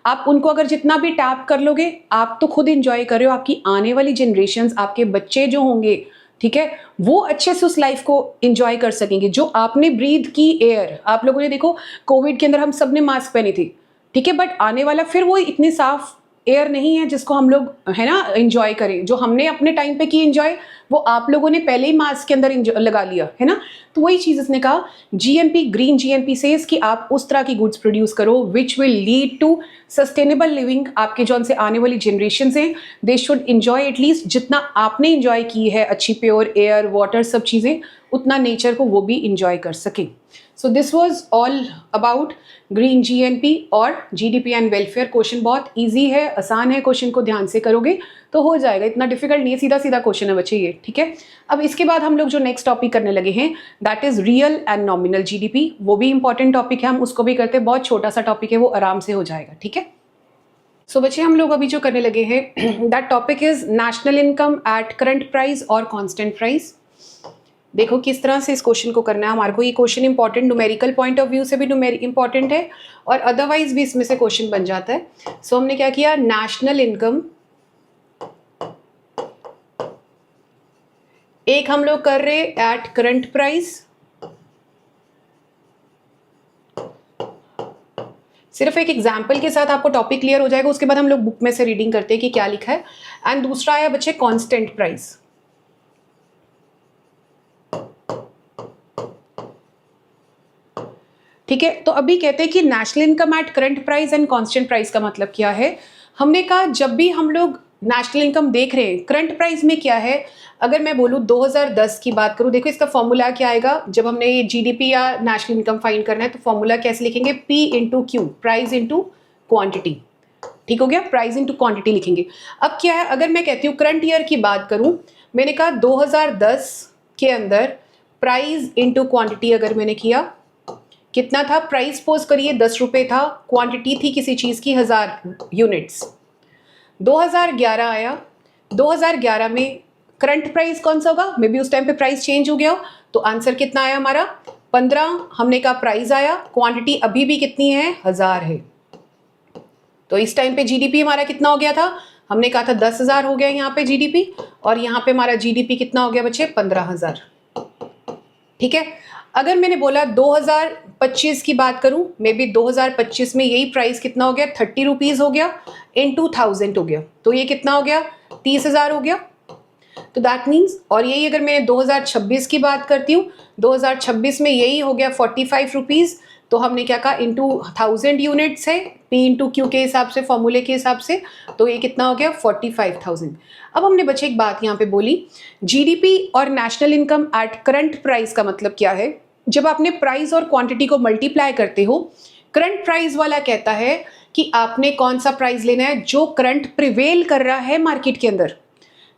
आप उनको अगर जितना भी टैप कर लोगे, आप तो खुद इंजॉय कर रहे हो, आपकी आने वाली जनरेशंस, आपके बच्चे जो होंगे, ठीक है, वो अच्छे से उस लाइफ को एंजॉय कर सकेंगे। जो आपने ब्रीथ की एयर, आप लोगों ने देखो कोविड के अंदर हम सब ने मास्क पहने थे, ठीक है, बट आने वाला फिर वो इतनी साफ एयर नहीं है जिसको हम लोग, है ना, एंजॉय करें। जो हमने अपने टाइम पे की एंजॉय, वो आप लोगों ने पहले ही मास्क के अंदर लगा लिया है ना। तो वही चीज इसने कहा, जीएनपी, ग्रीन जीएनपी से कि आप उस तरह की गुड्स प्रोड्यूस करो which will lead to sustainable living. आपके जो से आने वाली जनरेशन हैं, दे शुड एंजॉय एटलीस्ट जितना आपने एंजॉय की है, अच्छी प्योर एयर, वाटर, सब चीजें, उतना नेचर को वो भी एंजॉय कर सकें। So this was all about green GNP और जीडीपी एंड वेलफेयर। क्वेश्चन बहुत इजी है, आसान है, क्वेश्चन को ध्यान से करोगे तो हो जाएगा, इतना डिफिकल्ट नहीं है, सीधा सीधा क्वेश्चन है बच्चे ये, ठीक है। अब इसके बाद हम लोग जो नेक्स्ट टॉपिक करने लगे हैं, that is real and nominal GDP. वो भी इंपॉर्टेंट टॉपिक है, हम उसको भी करते हैं, बहुत छोटा सा टॉपिक है, वो आराम से हो जाएगा, ठीक है। सो बच्चे हम लोग अभी जो करने लगे हैं, that topic is national income at current price और कांस्टेंट प्राइस। देखो किस तरह से इस क्वेश्चन को करना है। हमारे को ये question important, numerical point of view से भी इंपॉर्टेंट है और अदरवाइज भी इसमें से क्वेश्चन बन जाता है। सो हमने क्या किया, नेशनल इनकम एक हम लोग कर रहे एट करंट प्राइस, सिर्फ एक एग्जाम्पल के साथ आपको टॉपिक क्लियर हो जाएगा। उसके बाद हम लोग बुक में से रीडिंग करते हैं कि क्या लिखा है। एंड दूसरा आया बच्चे कांस्टेंट प्राइस। ठीक है, तो अभी कहते हैं कि national income at current price and constant price का मतलब क्या है। हमने कहा जब भी हम लोग नेशनल इनकम देख रहे हैं, करंट प्राइस में क्या है, अगर मैं बोलूँ 2010 की बात करूँ, देखो इसका फॉर्मूला क्या आएगा। जब हमने ये जीडीपी या नेशनल इनकम फाइंड करना है तो फॉर्मूला कैसे लिखेंगे, P into Q, price into quantity. ठीक हो गया, प्राइस इंटू क्वांटिटी लिखेंगे। अब क्या है, अगर मैं कहती हूँ करंट ईयर की बात करूँ, मैंने कहा 2010 के अंदर प्राइस इंटू क्वांटिटी अगर मैंने किया, कितना था, प्राइस पोज करिए 10 रुपये था, क्वांटिटी थी किसी चीज़ की 1000 यूनिट्स। 2011 आया, 2011 में करंट प्राइस कौन सा होगा, मे बी उस टाइम पे प्राइस चेंज हो गया हो, तो आंसर कितना आया हमारा 15। हमने कहा प्राइस आया, क्वांटिटी अभी भी कितनी है, 1000 है। तो इस टाइम पे जीडीपी हमारा कितना हो गया था, हमने कहा था 10,000 हो गया यहाँ पे जीडीपी, और यहाँ पे हमारा जीडीपी कितना हो गया बच्चे, 15,000। ठीक है, अगर मैंने बोला 2025 की बात करूं, मे बी 2025 में यही प्राइस कितना हो गया, 30 रुपीज हो गया, इंटू 1000 हो गया, तो ये कितना हो गया, 30,000 हो गया। तो दैट मीन्स, और यही अगर मैं 2026 की बात करती हूँ, 2026 में यही हो गया 45 रुपीज, तो हमने क्या कहा, इंटू 1000 यूनिट्स है, पी इंटू क्यू के हिसाब से, फॉर्मूले के हिसाब से, तो ये कितना हो गया 45,000। अब हमने बच्चे एक बात यहाँ पे बोली, जीडीपी और national income at current price का मतलब क्या है। जब आपने प्राइस और क्वांटिटी को मल्टीप्लाई करते हो, करंट प्राइस वाला कहता है कि आपने कौन सा प्राइस लेना है जो करंट प्रिवेल कर रहा है मार्केट के अंदर।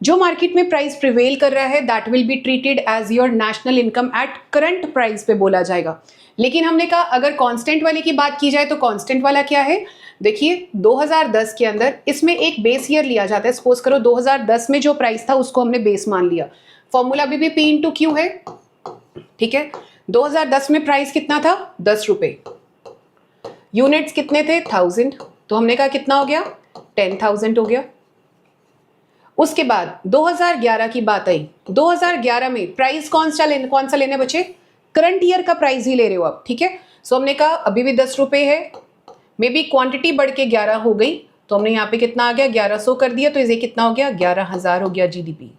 जो मार्केट में प्राइस प्रिवेल कर रहा है that will be treated as your national income at current price पे बोला जाएगा। लेकिन हमने कहा अगर कांस्टेंट वाले की बात की जाए तो कांस्टेंट वाला क्या है, देखिए 2010 के अंदर इसमें एक बेस ईयर लिया जाता है। सपोज करो 2010 में जो प्राइस था उसको हमने बेस मान लिया, फॉर्मूला भी पी इंटू क्यू है, ठीक है। 2010 में प्राइस कितना था 10 रुपए, यूनिट्स कितने थे 1000, तो हमने कहा कितना हो गया 10,000 हो गया। उसके बाद 2011 की बात आई, 2011 में प्राइस कौन सा लेने बचे, करंट ईयर का प्राइस ही ले रहे हो आप, ठीक है। सो हमने कहा अभी भी 10 रुपए है, मे बी क्वांटिटी बढ़ के 11 हो गई, तो हमने यहाँ पे कितना आ गया 1100 कर दिया, तो ये कितना हो गया 11,000 हो गया जीडीपी।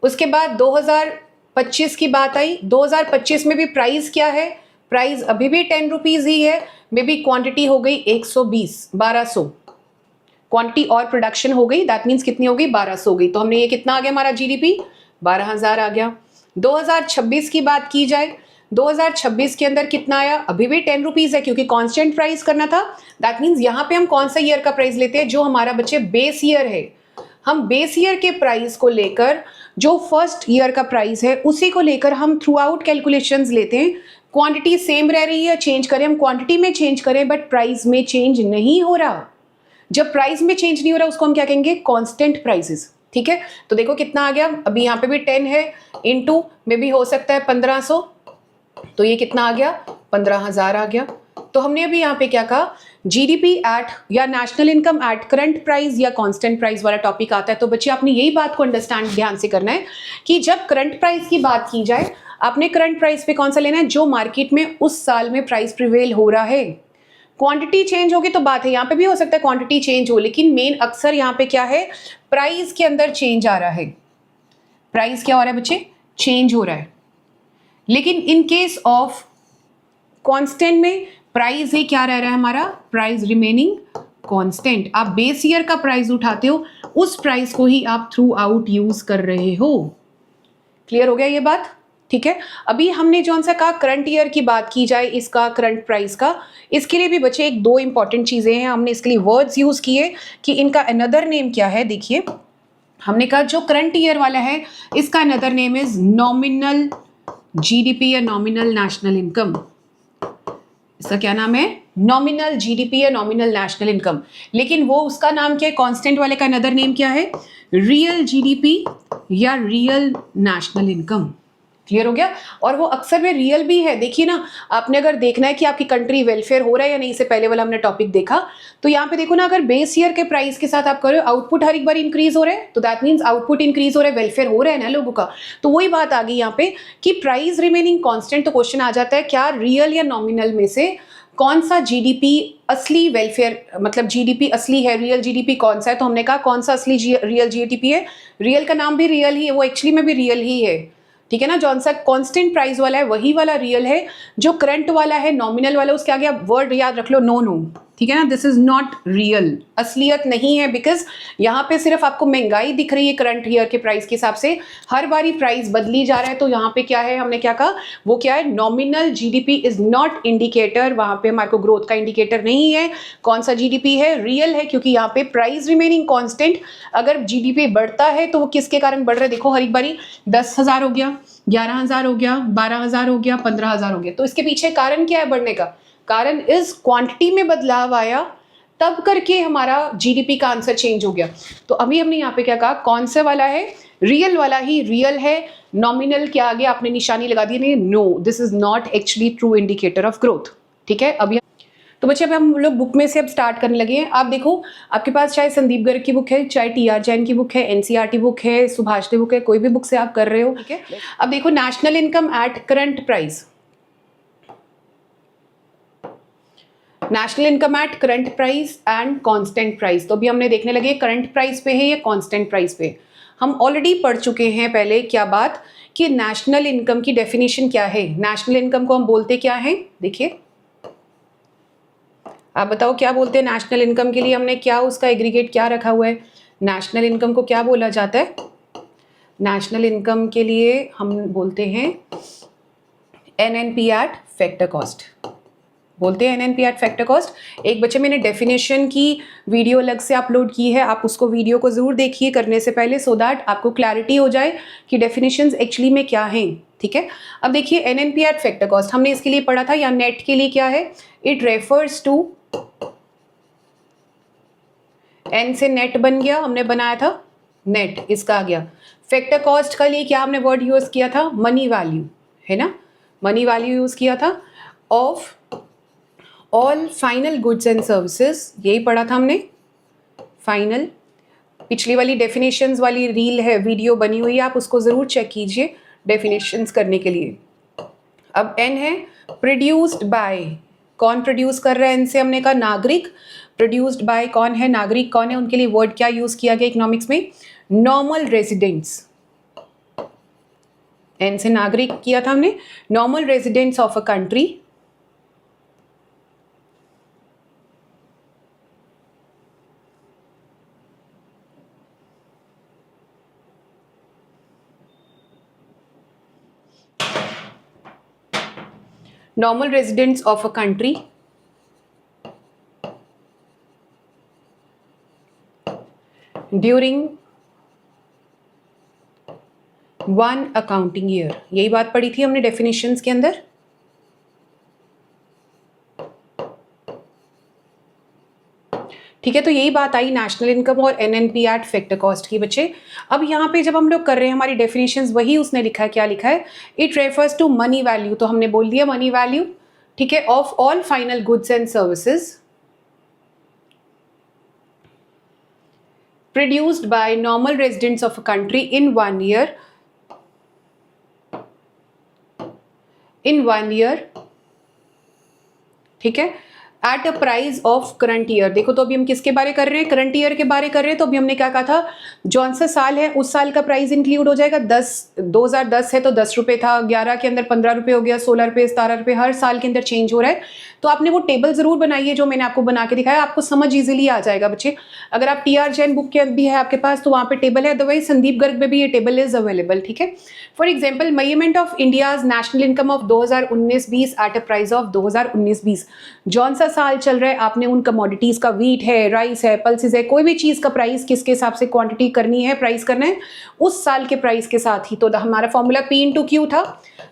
उसके बाद 2025 की बात आई, 2025 में भी प्राइस क्या है, प्राइस अभी भी 10 रुपीज ही है, मे बी क्वांटिटी हो गई 120, 1200, क्वांटिटी और प्रोडक्शन हो गई, दैट मीन्स कितनी हो गई 1200 हो गई, तो हमने ये कितना आ गया हमारा जीडीपी 12,000 आ गया। 2026 की बात की जाए, 2026 के अंदर कितना आया, अभी भी 10 रुपीज है क्योंकि कांस्टेंट प्राइस करना था, दैट मीन्स यहाँ पे हम कौन सा ईयर का प्राइस लेते हैं, जो हमारा बच्चे बेस ईयर है। हम बेस ईयर के प्राइस को लेकर जो फर्स्ट ईयर का प्राइस है उसी को लेकर हम थ्रू आउट कैलकुलेशंस लेते हैं। क्वांटिटी सेम रह रही है, चेंज करें हम क्वांटिटी में चेंज करें बट प्राइस में चेंज नहीं हो रहा। जब प्राइस में चेंज नहीं हो रहा उसको हम क्या कहेंगे, कांस्टेंट प्राइसेस, ठीक है। तो देखो कितना आ गया, अभी यहाँ पे भी 10 है, इनटू में भी हो सकता है 1500, तो ये कितना आ गया 15,000 आ गया। तो हमने अभी यहाँ पे क्या कहा, जीडीपी एट या national income at current price या कांस्टेंट प्राइस वाला टॉपिक आता है। तो बच्चे आपने यही बात को अंडरस्टैंड ध्यान से करना है कि जब करंट प्राइस की बात की जाए, आपने करंट प्राइस पे कौन सा लेना है, जो मार्केट में उस साल में प्राइस प्रिवेल हो रहा है। क्वांटिटी चेंज होगी तो बात है, यहाँ पे भी हो सकता है क्वांटिटी चेंज हो, लेकिन मेन अक्सर यहाँ पे क्या है, प्राइस के अंदर चेंज आ रहा है। प्राइस क्या हो रहा है बच्चे, चेंज हो रहा है। लेकिन इन केस ऑफ कांस्टेंट में प्राइस ही क्या रह रहा है हमारा, प्राइस रिमेनिंग कांस्टेंट। आप बेस ईयर का प्राइस उठाते हो, उस प्राइस को ही आप थ्रू आउट यूज कर रहे हो। क्लियर हो गया ये बात, ठीक है। अभी हमने जो सा कहा करंट ईयर की बात की जाए, इसका करंट प्राइस का, इसके लिए भी बच्चे एक दो इंपॉर्टेंट चीजें हैं, हमने इसके लिए वर्ड्स यूज किए कि इनका अनदर नेम क्या है। देखिए हमने कहा जो करंट ईयर वाला है इसका another name is nominal GDP या नॉमिनल नेशनल इनकम। इसका क्या नाम है, नॉमिनल जीडीपी या नॉमिनल नेशनल इनकम। लेकिन वो उसका नाम क्या है, कांस्टेंट वाले का अनदर नेम क्या है, रियल जीडीपी या रियल नेशनल इनकम। क्लियर हो गया। और वो अक्सर में रियल भी है। देखिए ना, आपने अगर देखना है कि आपकी कंट्री वेलफेयर हो रहा है या नहीं, इससे पहले वाला हमने टॉपिक देखा, तो यहाँ पे देखो ना, अगर बेस ईयर के प्राइस के साथ आप करो, आउटपुट हर एक बार इंक्रीज हो रहा है, तो दैट मीन्स आउटपुट इंक्रीज हो रहा है, वेलफेयर हो रहा है ना लोगों का। तो वही बात आ गई यहाँ पे कि प्राइस रिमेनिंग कांस्टेंट। तो क्वेश्चन आ जाता है क्या रियल या नॉमिनल में से कौन सा जीडीपी असली वेलफेयर, मतलब जीडीपी असली है, रियल जीडीपी कौन सा है। तो हमने कहा कौन सा असली रियल जीडीपी है, रियल का नाम भी रियल ही है, वो एक्चुअली में भी रियल ही है, ठीक है ना। जौन सा कांस्टेंट प्राइस वाला है वही वाला रियल है, जो करंट वाला है नॉमिनल वाला, उसके आगे आप वर्ड याद रख लो, नो, ठीक है ना, दिस इज नॉट रियल, असलियत नहीं है। बिकॉज यहाँ पे सिर्फ आपको महंगाई दिख रही है करंट ईयर के प्राइस के हिसाब से, हर बारी प्राइस बदली जा रहा है। तो यहाँ पे क्या है, हमने क्या कहा, वो क्या है, nominal GDP is not indicator, वहां पे हमारे को ग्रोथ का इंडिकेटर नहीं है। कौन सा जीडीपी है, रियल है, क्योंकि यहाँ पे प्राइस रिमेनिंग कांस्टेंट। अगर जीडीपी बढ़ता है तो वो किसके कारण बढ़ रहा है, देखो हर एक बारी 10,000 हो गया, 11,000 हो गया, 12,000 हो गया, 15,000 हो गया। तो इसके पीछे कारण क्या है बढ़ने का, कारण इस क्वांटिटी में बदलाव आया, तब करके हमारा जीडीपी का आंसर चेंज हो गया। तो अभी हमने यहाँ पे क्या कहा, कौन से वाला है, रियल वाला ही रियल है, नॉमिनल के आगे आपने निशानी लगा दी नहीं, no this is not actually true indicator of growth, ठीक है। अभी तो बच्चे अब हम लोग बुक में से अब स्टार्ट करने लगे हैं। आप देखो आपके पास चाहे संदीप गर्ग की बुक है, चाहे टीआर जैन की बुक है, एनसीईआरटी बुक है, सुभाष की बुक है, कोई भी बुक से आप कर रहे हो, ठीक है। अब देखो national income at current price, national income at current price and constant price. तो अभी हमने देखने लगे करंट प्राइस पे है या कांस्टेंट प्राइस पे। हम ऑलरेडी पढ़ चुके हैं पहले क्या बात, कि नेशनल इनकम की डेफिनेशन क्या है। नेशनल इनकम को हम बोलते क्या है, देखिए आप बताओ क्या बोलते हैं नेशनल इनकम के लिए, हमने क्या उसका एग्रीगेट क्या रखा हुआ है? नेशनल इनकम को क्या बोला जाता है? नेशनल इनकम के लिए हम बोलते हैं एनएनपी एट फैक्टर कॉस्ट, बोलते हैं एनएनपी एट फैक्टर कॉस्ट। एक बच्चे मैंने डेफिनेशन की वीडियो अलग से अपलोड की है, आप उसको वीडियो को ज़रूर देखिए करने से पहले, सो दैट आपको क्लैरिटी हो जाए कि डेफिनेशंस एक्चुअली में क्या हैं। ठीक है, अब देखिए एनएनपी एट फैक्टर कॉस्ट हमने इसके लिए पढ़ा था, या नेट के लिए क्या है? इट रेफर्स टू, एन से नेट बन गया, हमने बनाया था नेट, इसका आ गया। फैक्टर कॉस्ट का लिए क्या हमने वर्ड यूज किया था? मनी वैल्यू, है ना, मनी वैल्यू यूज किया था of all final goods and services, यही पढ़ा था हमने फाइनल। पिछली वाली डेफिनेशंस वाली रील है, वीडियो बनी हुई है, आप उसको ज़रूर चेक कीजिए डेफिनेशंस करने के लिए। अब एन है प्रोड्यूस्ड बाय, कौन प्रोड्यूस कर रहा है? एन से हमने कहा नागरिक, प्रोड्यूस्ड बाय कौन है? नागरिक कौन है? उनके लिए वर्ड क्या यूज किया गया इकोनॉमिक्स में? Normal residents. एन से नागरिक किया था हमने, normal residents of a country, normal residents of a country during one accounting year, यही बात पढ़ी थी हमने डेफिनेशंस के अंदर। ठीक है, तो यही बात आई नेशनल इनकम और एनएनपी एट फैक्टर कॉस्ट की बच्चे। अब यहाँ पे जब हम लोग कर रहे हैं हमारी डेफिनेशंस, वही उसने लिखा है, क्या लिखा है? It refers to money value, तो हमने बोल दिया मनी वैल्यू, ठीक है, of all final goods and services produced by normal residents of a country in 1 year, in 1 year, ठीक है, at a price of current year. देखो तो अभी हम किसके बारे कर रहे हैं? करंट ईयर के बारे कर रहे हैं। तो अभी हमने क्या कहा था? जौन सा साल है उस साल का प्राइस इंक्लूड हो जाएगा। 2010 है तो 10 रुपये था, 11 के अंदर 15 रुपये हो गया, 16 रुपये, 17 रुपये, हर साल के अंदर चेंज हो रहा है। तो आपने वो टेबल जरूर बनाई है जो मैंने आपको बना के दिखाया, आपको समझ इजीली आ जाएगा बच्चे। अगर आप टीआर जैन बुक के भी है आपके पास तो वहाँ पे टेबल है, अदरवाइज संदीप गर्ग में भी ये टेबल इज अवेलेबल। ठीक है, for example measurement of India's national income of 2019-20 at a price of 2019-20, जौन सा साल चल रहा है आपने उन कमोडिटीज का, व्हीट है, राइस है, पल्सेस है, कोई भी चीज का प्राइस किसके हिसाब से क्वांटिटी करनी है, प्राइस करना है उस साल के प्राइस के साथ ही। तो हमारा फॉर्मूला P/Q था,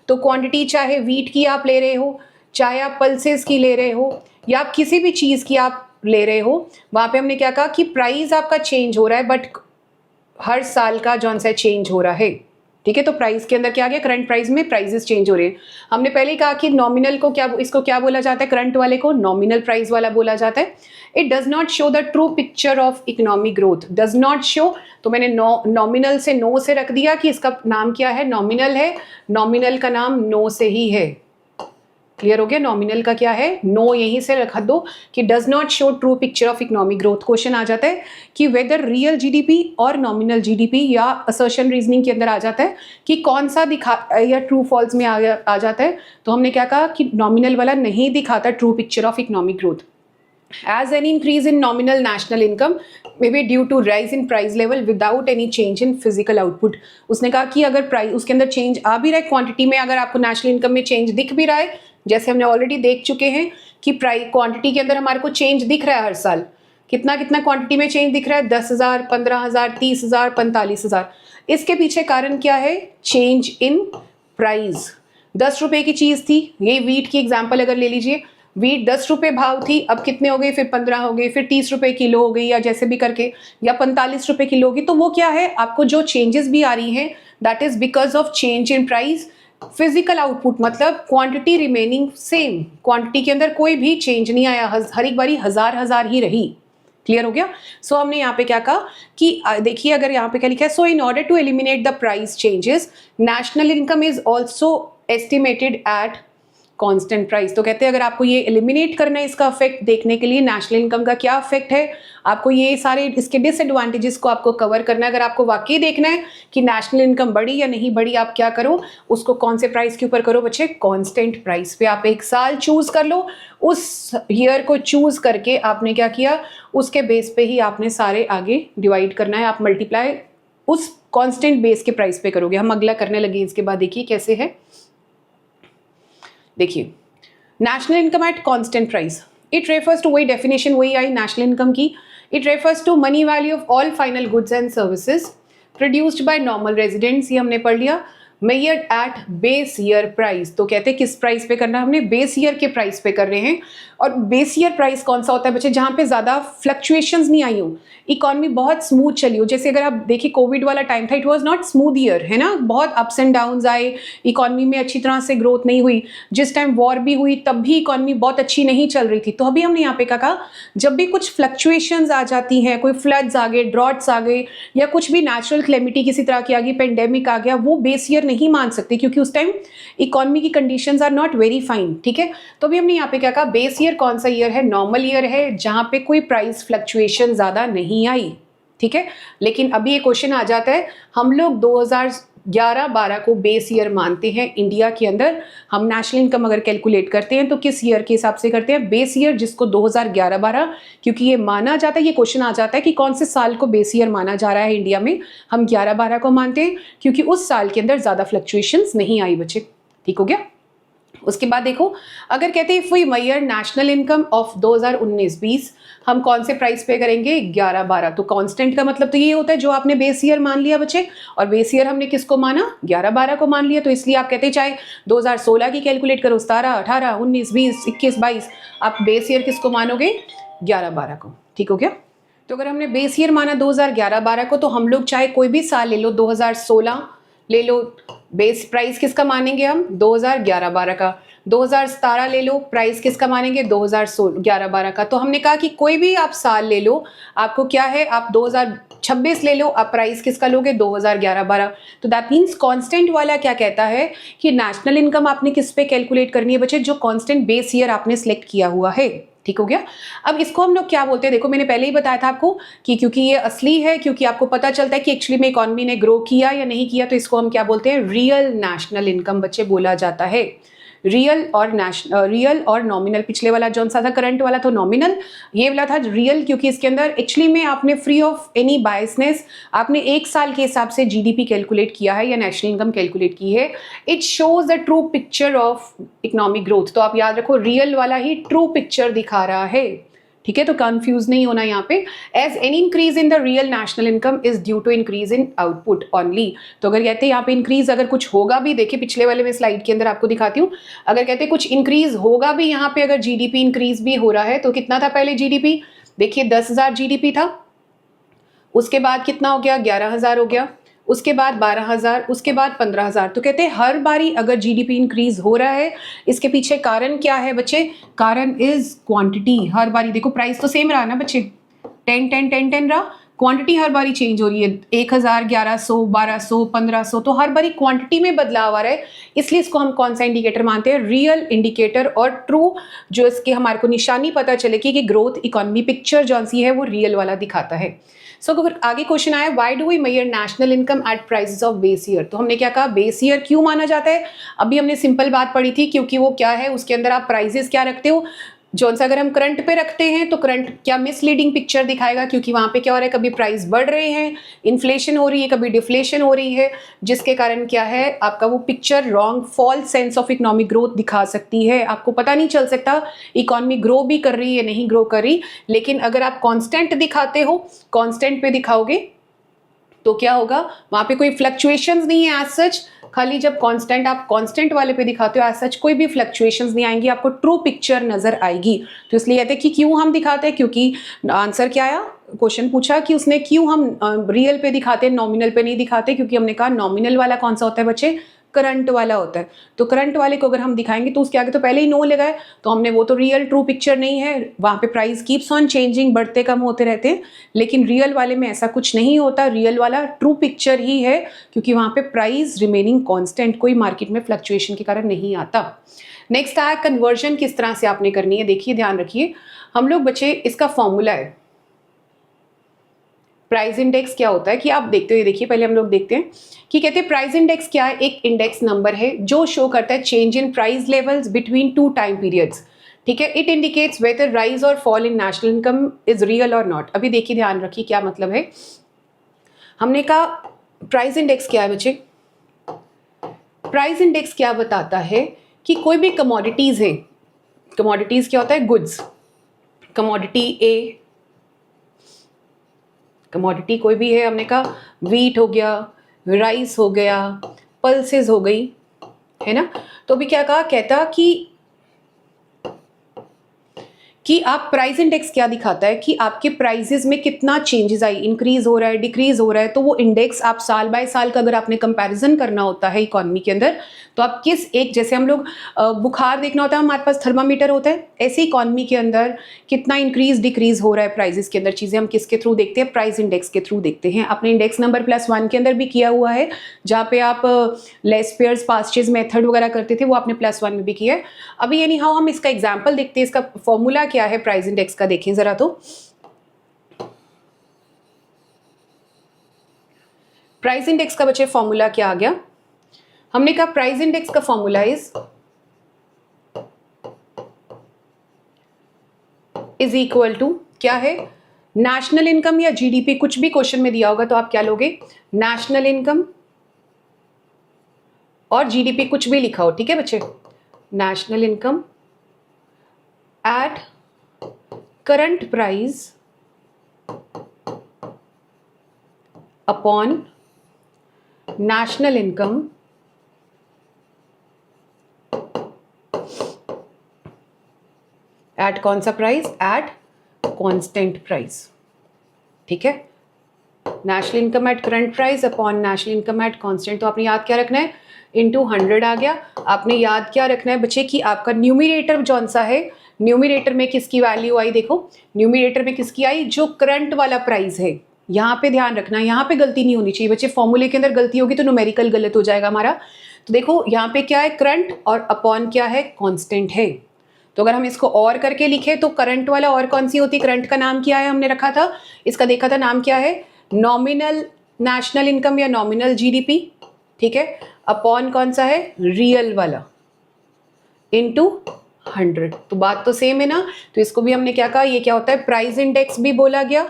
तो क्वांटिटी चाहे व्हीट की आप ले रहे हो, चाहे आप पल्सेस की ले रहे हो, या आप किसी भी चीज की आप ले रहे हो, वहां पे हमने क्या कहा कि प्राइस आपका चेंज हो रहा है बट हर साल का जौन सा चेंज हो रहा है। ठीक है, तो प्राइस के अंदर क्या आ गया? करंट प्राइस में प्राइसेस चेंज हो रहे हैं। हमने पहले ही कहा कि नॉमिनल को क्या, इसको क्या बोला जाता है? करंट वाले को नॉमिनल प्राइस वाला बोला जाता है। It does not show the true picture of economic growth, does not show, तो मैंने नॉमिनल से नो से रख दिया कि इसका नाम क्या है? नॉमिनल है, नॉमिनल का नाम नो से ही है। क्लियर हो गया? नॉमिनल का क्या है? नो, यहीं से रख दो कि does not show true picture of economic growth. Question आ जाता है कि वेदर रियल जीडीपी और नॉमिनल जीडीपी, या असर्शन रीजनिंग के अंदर आ जाता है कि कौन सा दिखा, या ट्रू फॉल्स में आ जाता है। तो हमने क्या कहा कि नॉमिनल वाला नहीं दिखाता true picture of economic growth. As any increase in nominal national income may be due to rise in price level without any change in physical output। उसने कहा कि अगर प्राइस उसके अंदर चेंज आ भी रहा है, क्वांटिटी में अगर आपको नेशनल इनकम में चेंज दिख भी रहा है, जैसे हमने ऑलरेडी देख चुके हैं कि प्राइस क्वांटिटी के अंदर हमारे को चेंज दिख रहा है हर साल, कितना कितना क्वांटिटी में चेंज दिख रहा है? 10,000, 15,000, 30,000, 45,000। इसके पीछे कारण क्या है? Change in price. 10 रुपए की चीज थी, ये व्हीट की एग्जाम्पल अगर ले लीजिए, व्हीट 10 रुपए भाव थी, अब कितने हो गई? फिर 15 हो गई, फिर 30 रुपए किलो हो गई, या जैसे भी करके, या 45 रुपए किलो होगी। तो वो क्या है? आपको जो चेंजेस भी आ रही हैं that is because of change in price. Physical output मतलब क्वांटिटी रिमेनिंग सेम, क्वांटिटी के अंदर कोई भी चेंज नहीं आया, हर एक बारी हजार ही रही। क्लियर हो गया? सो हमने यहाँ पे क्या कहा कि देखिए अगर यहाँ पे क्या लिखा है, so in order to eliminate the price changes national income is also estimated at constant price. तो कहते हैं अगर आपको ये एलिमिनेट करना है इसका इफेक्ट देखने के लिए नेशनल इनकम का क्या इफेक्ट है, आपको ये सारे इसके डिसएडवांटेजेस को आपको कवर करना है। अगर आपको वाकई देखना है कि नेशनल इनकम बढ़ी या नहीं बढ़ी, आप क्या करो, उसको कौन से प्राइस के ऊपर करो बच्चे, कांस्टेंट प्राइस पे। आप एक साल चूज कर लो, उस ईयर को चूज करके आपने क्या किया, उसके बेस पे ही आपने सारे आगे डिवाइड करना है। आप मल्टीप्लाई उस कांस्टेंट बेस के प्राइस पे करोगे। हम अगला करने लगे इसके बाद, देखिए कैसे है। देखिए national income at constant price, it refers to, वही डेफिनेशन वही आई नेशनल इनकम की, it refers to money value of all final goods and services produced by normal residents, ये हमने पढ़ लिया। Measured at base year price, तो कहते हैं किस प्राइस पे करना है, हमने बेस ईयर के प्राइस पे कर रहे हैं। और बेस ईयर प्राइस कौन सा होता है बच्चे, जहां पे ज्यादा फ्लक्चुएशंस नहीं आई हो, इकोनॉमी बहुत स्मूथ चली हो। जैसे अगर आप देखिए कोविड वाला टाइम था, it was not smooth year, है ना, बहुत अप्स एंड डाउन्स आए, इकोनॉमी में अच्छी तरह से ग्रोथ नहीं हुई। जिस टाइम वॉर भी हुई तब भी इकोनॉमी बहुत अच्छी नहीं चल रही थी। तो अभी हमने यहाँ पे कहा जब भी कुछ फ्लक्चुएशंस आ जाती हैं, कोई फ्लड्स आ गए, ड्रॉट्स आ गए, या कुछ भी नेचुरल क्लेमिटी किसी तरह की आ गई, पेंडेमिक आ गया, वो बेस ईयर नहीं मान सकते क्योंकि उस टाइम इकोनॉमी की conditions are not very fine. ठीक है, तो अभी हमने यहाँ पे क्या कहा, बेस ईयर कौन सा ईयर है, नॉर्मल ईयर है, जहां पे कोई प्राइस फ्लक्चुएशन ज्यादा नहीं आई। ठीक है, लेकिन अभी ये क्वेश्चन आ जाता है, हम लोग 2011-12 को बेस ईयर मानते हैं इंडिया के अंदर। हम नेशनल इनकम अगर कैलकुलेट करते हैं तो किस ईयर के हिसाब से करते हैं, बेस ईयर, जिसको 2011-12, क्योंकि ये माना जाता है, ये क्वेश्चन आ जाता है कि कौन से साल को बेस ईयर माना जा रहा है इंडिया में। हम 11-12 को मानते हैं क्योंकि उस साल के अंदर ज्यादा फ्लक्चुएशंस नहीं आई बच्चे। ठीक हो गया। उसके बाद देखो, अगर कहते हैं if we measure national income of 2019-20, हम कौन से प्राइस पे करेंगे, 11-12। तो कांस्टेंट का मतलब तो ये होता है जो आपने बेस ईयर मान लिया बच्चे, और बेस ईयर हमने किसको माना, 11-12 को मान लिया। तो इसलिए आप कहते हैं चाहे 2016 की कैलकुलेट करो, 17, 18, 19, 20, 21, 22, आप बेस ईयर किसको मानोगे, 11-12 को। ठीक हो गया। तो अगर हमने बेस ईयर माना 2011-12 को, तो हम लोग चाहे कोई भी साल ले लो, 2016 ले लो, बेस प्राइस किसका मानेंगे हम, 2011-12 का। 2017 ले लो, प्राइस किसका मानेंगे, 2011-12 का। तो हमने कहा कि कोई भी आप साल ले लो, आपको क्या है, आप 2026 ले लो, आप प्राइस किसका लोगे, 2011-12। तो दैट मीन्स कांस्टेंट वाला क्या कहता है कि नेशनल इनकम आपने किस पे कैलकुलेट करनी है बच्चे, जो कांस्टेंट बेस ईयर आपने सिलेक्ट किया हुआ है। ठीक हो गया। अब इसको हम लोग क्या बोलते हैं, देखो मैंने पहले ही बताया था आपको कि क्योंकि ये असली है, क्योंकि आपको पता चलता है कि एक्चुअली में इकोनॉमी ने ग्रो किया या नहीं किया, तो इसको हम क्या बोलते हैं, रियल नेशनल इनकम बच्चे बोला जाता है। रियल और नॉमिनल, पिछले वाला जौन सा था करंट वाला तो नॉमिनल, ये वाला था रियल, क्योंकि इसके अंदर एक्चुअली में आपने फ्री ऑफ एनी बायसनेस आपने एक साल के हिसाब से जीडीपी कैलकुलेट किया है या नेशनल इनकम कैलकुलेट की है। It shows the true picture of economic growth. तो आप याद रखो, रियल वाला ही ट्रू पिक्चर दिखा रहा है। ठीक है, तो कंफ्यूज नहीं होना यहाँ पे। As any increase in the real national income is due to increase in output only. तो अगर कहते हैं यहाँ पे इंक्रीज अगर कुछ होगा भी, देखिए पिछले वाले में स्लाइड के अंदर आपको दिखाती हूँ, अगर कहते हैं कुछ इंक्रीज होगा भी यहाँ पे, अगर जीडीपी इंक्रीज भी हो रहा है, तो कितना था पहले जीडीपी, देखिए 10,000 जीडीपी था, उसके बाद कितना हो गया, 11,000 हो गया, उसके बाद 12,000, उसके बाद 15,000। तो कहते हैं हर बारी अगर जीडीपी इंक्रीज हो रहा है, इसके पीछे कारण क्या है बच्चे, कारण इज क्वांटिटी। हर बारी देखो प्राइस तो सेम रहा ना बच्चे, 10, 10, 10, 10 रहा, क्वांटिटी हर बारी चेंज हो रही है, 1,000, 1100, 1200, 1500, तो हर बारी क्वांटिटी में बदलाव आ रहा है। इसलिए इसको हम कौन सा इंडिकेटर मानते हैं, रियल इंडिकेटर और ट्रू, जो इसके हमारे को निशानी पता चले कि ग्रोथ इकोनॉमी पिक्चर जो सी है वो रियल वाला दिखाता है। सो अगर आगे क्वेश्चन आया, why do we measure national income at prices of base year, तो हमने क्या कहा, बेस ईयर क्यों माना जाता है। अभी हमने सिंपल बात पढ़ी थी, क्योंकि वो क्या है, उसके अंदर आप प्राइसेस क्या रखते हो, जौन सा अगर हम करंट पे रखते हैं तो करंट क्या मिसलीडिंग पिक्चर दिखाएगा, क्योंकि वहां पे क्या हो रहा है, कभी प्राइस बढ़ रहे हैं, इन्फ्लेशन हो रही है, कभी डिफ्लेशन हो रही है, जिसके कारण क्या है आपका वो picture wrong false sense of economic growth दिखा सकती है। आपको पता नहीं चल सकता इकोनॉमी ग्रो भी कर रही है नहीं ग्रो कर रही। लेकिन अगर आप कांस्टेंट दिखाते हो, कांस्टेंट पे दिखाओगे तो क्या होगा, वहां पे कोई फ्लक्चुएशंस नहीं है एज सच। खाली जब कांस्टेंट आप कांस्टेंट वाले पे दिखाते हो एज सच कोई भी फ्लक्चुएशंस नहीं आएंगी, आपको ट्रू पिक्चर नजर आएगी। तो इसलिए कहते हैं कि क्यों हम दिखाते हैं, क्योंकि आंसर क्या आया, क्वेश्चन पूछा कि उसने क्यों हम रियल पे दिखाते हैं, नॉमिनल पे नहीं दिखाते, क्योंकि हमने कहा नॉमिनल वाला कौन सा होता है बच्चे, करंट वाला होता है। तो करंट वाले को अगर हम दिखाएंगे तो उसके आगे तो पहले ही नो लगा है, तो हमने वो तो रियल ट्रू पिक्चर नहीं है, वहाँ पे प्राइस कीप्स ऑन चेंजिंग, बढ़ते कम होते रहते हैं। लेकिन रियल वाले में ऐसा कुछ नहीं होता, रियल वाला ट्रू पिक्चर ही है, क्योंकि वहाँ पे प्राइस रिमेनिंग कॉन्स्टेंट, कोई मार्केट में फ्लक्चुएशन के कारण नहीं आता। नेक्स्ट आया कन्वर्जन किस तरह से आपने करनी है। देखिए ध्यान रखिए, हम लोग बच्चे इसका फॉर्मूला है प्राइस इंडेक्स क्या होता है कि आप देखते हुए देखिए, पहले हम लोग देखते हैं कि कहते हैं प्राइस इंडेक्स क्या है। एक इंडेक्स नंबर है जो शो करता है change in price levels between two time periods, ठीक है। इट इंडिकेट्स वेदर राइज और fall in national income is real और नॉट। अभी देखिए ध्यान रखिए क्या मतलब है। हमने कहा प्राइस इंडेक्स क्या है बच्चे, प्राइस इंडेक्स क्या बताता है कि कोई भी कमोडिटीज है, कमोडिटीज क्या होता है, गुड्स, कमोडिटी ए, कमोडिटी कोई भी है, हमने कहा वीट हो गया, राइस हो गया, पल्सेस हो गई, है ना। तो अभी क्या कहा, कहता कि आप प्राइस इंडेक्स क्या दिखाता है कि आपके प्राइसेस में कितना चेंजेस आई, इंक्रीज हो रहा है, डिक्रीज हो रहा है। तो वो इंडेक्स आप साल बाय साल का अगर आपने कंपैरिजन करना होता है इकोनॉमी के अंदर, तो आप किस एक, जैसे हम लोग बुखार देखना होता है, हमारे पास थर्मामीटर होता है, ऐसे इकोनॉमी के अंदर कितना इंक्रीज डिक्रीज हो रहा है प्राइसेस के अंदर, चीजें हम किसके थ्रू देखते हैं, प्राइस इंडेक्स के थ्रू देखते हैं। अपने इंडेक्स नंबर +1 के अंदर भी किया हुआ है, जहाँ पे आप लेस पेयर्स पास्चेज मेथड वगैरह करते थे, वो आपने +1 में भी किया है। अभी यानी हाउ हम इसका एग्जाम्पल देखते हैं, इसका फॉर्मूला क्या है प्राइस इंडेक्स का, देखें जरा। तो प्राइस इंडेक्स का बच्चे फॉर्मूला क्या आ गया, हमने कहा प्राइस इंडेक्स का फॉर्मूला इज इक्वल टू क्या है, नेशनल इनकम या जीडीपी, कुछ भी क्वेश्चन में दिया होगा तो आप क्या लोगे, नेशनल इनकम और जीडीपी, कुछ भी लिखा हो, ठीक है बच्चे, national income at current price upon national income eight कौन सा प्राइस, एट कांस्टेंट प्राइस, ठीक है। National income at current price upon national income at constant. तो आपने याद क्या रखना है, इनटू 100 आ गया। आपने याद क्या रखना है बच्चे कि आपका न्यूमिनेटर जौन सा है, न्यूमिनेटर में किसकी वैल्यू आई, देखो न्यूमिनेटर में किसकी आई, जो करंट वाला प्राइस है। यहाँ पे ध्यान रखना, यहाँ पे गलती नहीं होनी चाहिए बच्चे, फॉर्मूले के अंदर गलती होगी तो न्यूमेरिकल गलत हो जाएगा हमारा। तो देखो यहाँ पे क्या है, करंट, और अपॉन क्या है, कांस्टेंट है। तो अगर हम इसको और करके लिखे तो करंट वाला और कौन सी होती, करंट का नाम क्या है हमने रखा था, इसका देखा था नाम क्या है, नॉमिनल नेशनल इनकम या नॉमिनल जीडीपी, ठीक है, अपॉन कौन सा है, रियल वाला, इनटू 100। तो बात तो सेम है ना। तो इसको भी हमने क्या कहा, ये क्या होता है, प्राइस इंडेक्स भी बोला गया।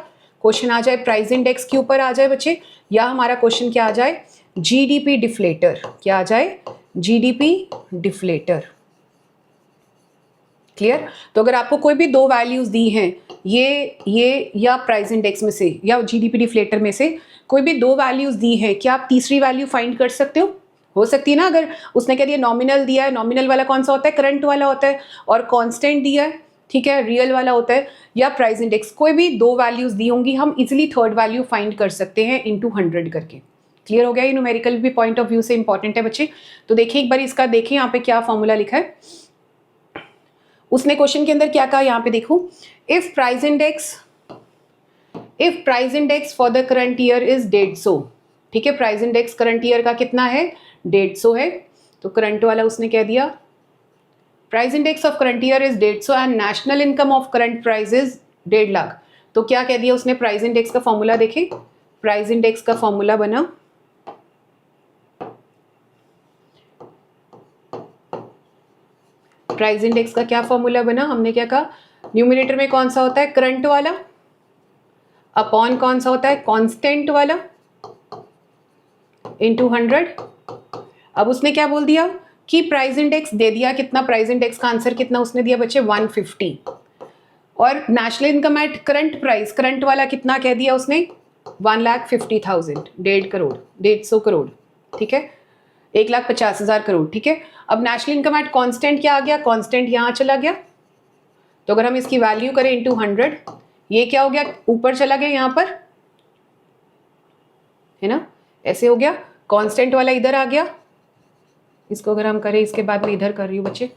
क्वेश्चन आ जाए प्राइस इंडेक्स के ऊपर आ जाए बच्चे, या हमारा क्वेश्चन क्या आ जाए, जीडीपी डिफ्लेटर, क्या आ जाए, जीडीपी डिफ्लेटर। क्लियर। तो अगर आपको कोई भी दो वैल्यूज दी हैं, ये या प्राइस इंडेक्स में से या जीडीपी डिफ्लेटर में से कोई भी दो वैल्यूज दी है, क्या आप तीसरी वैल्यू फाइंड कर सकते हो सकती है ना। अगर उसने क्या दिया, नॉमिनल दिया है, नॉमिनल वाला कौन सा होता है, करंट वाला होता है, और कांस्टेंट दिया है, ठीक है, रियल वाला होता है, या प्राइस इंडेक्स, कोई भी दो वैल्यूज दी होंगी, हम इजिली थर्ड वैल्यू फाइंड कर सकते हैं इनटू 100 करके। क्लियर हो गया, ये न्यूमेरिकल भी पॉइंट ऑफ व्यू से इंपॉर्टेंट है बच्चे। तो देखिए एक बार इसका देखिए यहाँ पे क्या फॉर्मूला लिखा है, उसने क्वेश्चन के अंदर क्या कहा, यहाँ पे देखो, if price index for the current year is 150, ठीक है, प्राइस इंडेक्स करंट ईयर का कितना है, 150 है। तो करंट वाला उसने कह दिया price index of current year is 150 and national income of current price is 1.5 lakh. तो क्या कह दिया उसने, प्राइस इंडेक्स का फॉर्मूला देखें, प्राइस इंडेक्स का फॉर्मूला बना प्राइस इंडेक्स का क्या फॉर्मूला बना, हमने क्या कहा, न्यूमिनेटर में कौन सा होता है, करंट वाला, अपॉन कौन सा होता है, कांस्टेंट वाला, इनटू 100। अब उसने क्या बोल दिया कि प्राइस इंडेक्स दे दिया कितना, प्राइस इंडेक्स का आंसर कितना उसने दिया बच्चे, 150, और national income at current price, current वाला कितना कह दिया उसने, 1,50,000, 150 करोड़, ठीक है, 1,50,000 करोड़, ठीक है। अब नेशनल इनकम एट कांस्टेंट क्या आ गया, कांस्टेंट यहां चला गया, तो अगर हम इसकी वैल्यू करें इनटू 100, ये क्या हो गया, ऊपर चला गया यहां पर, है ना, ऐसे हो गया, कांस्टेंट वाला इधर आ गया, इसको अगर हम करें, इसके बाद मैं इधर कर रही हूँ बच्चे,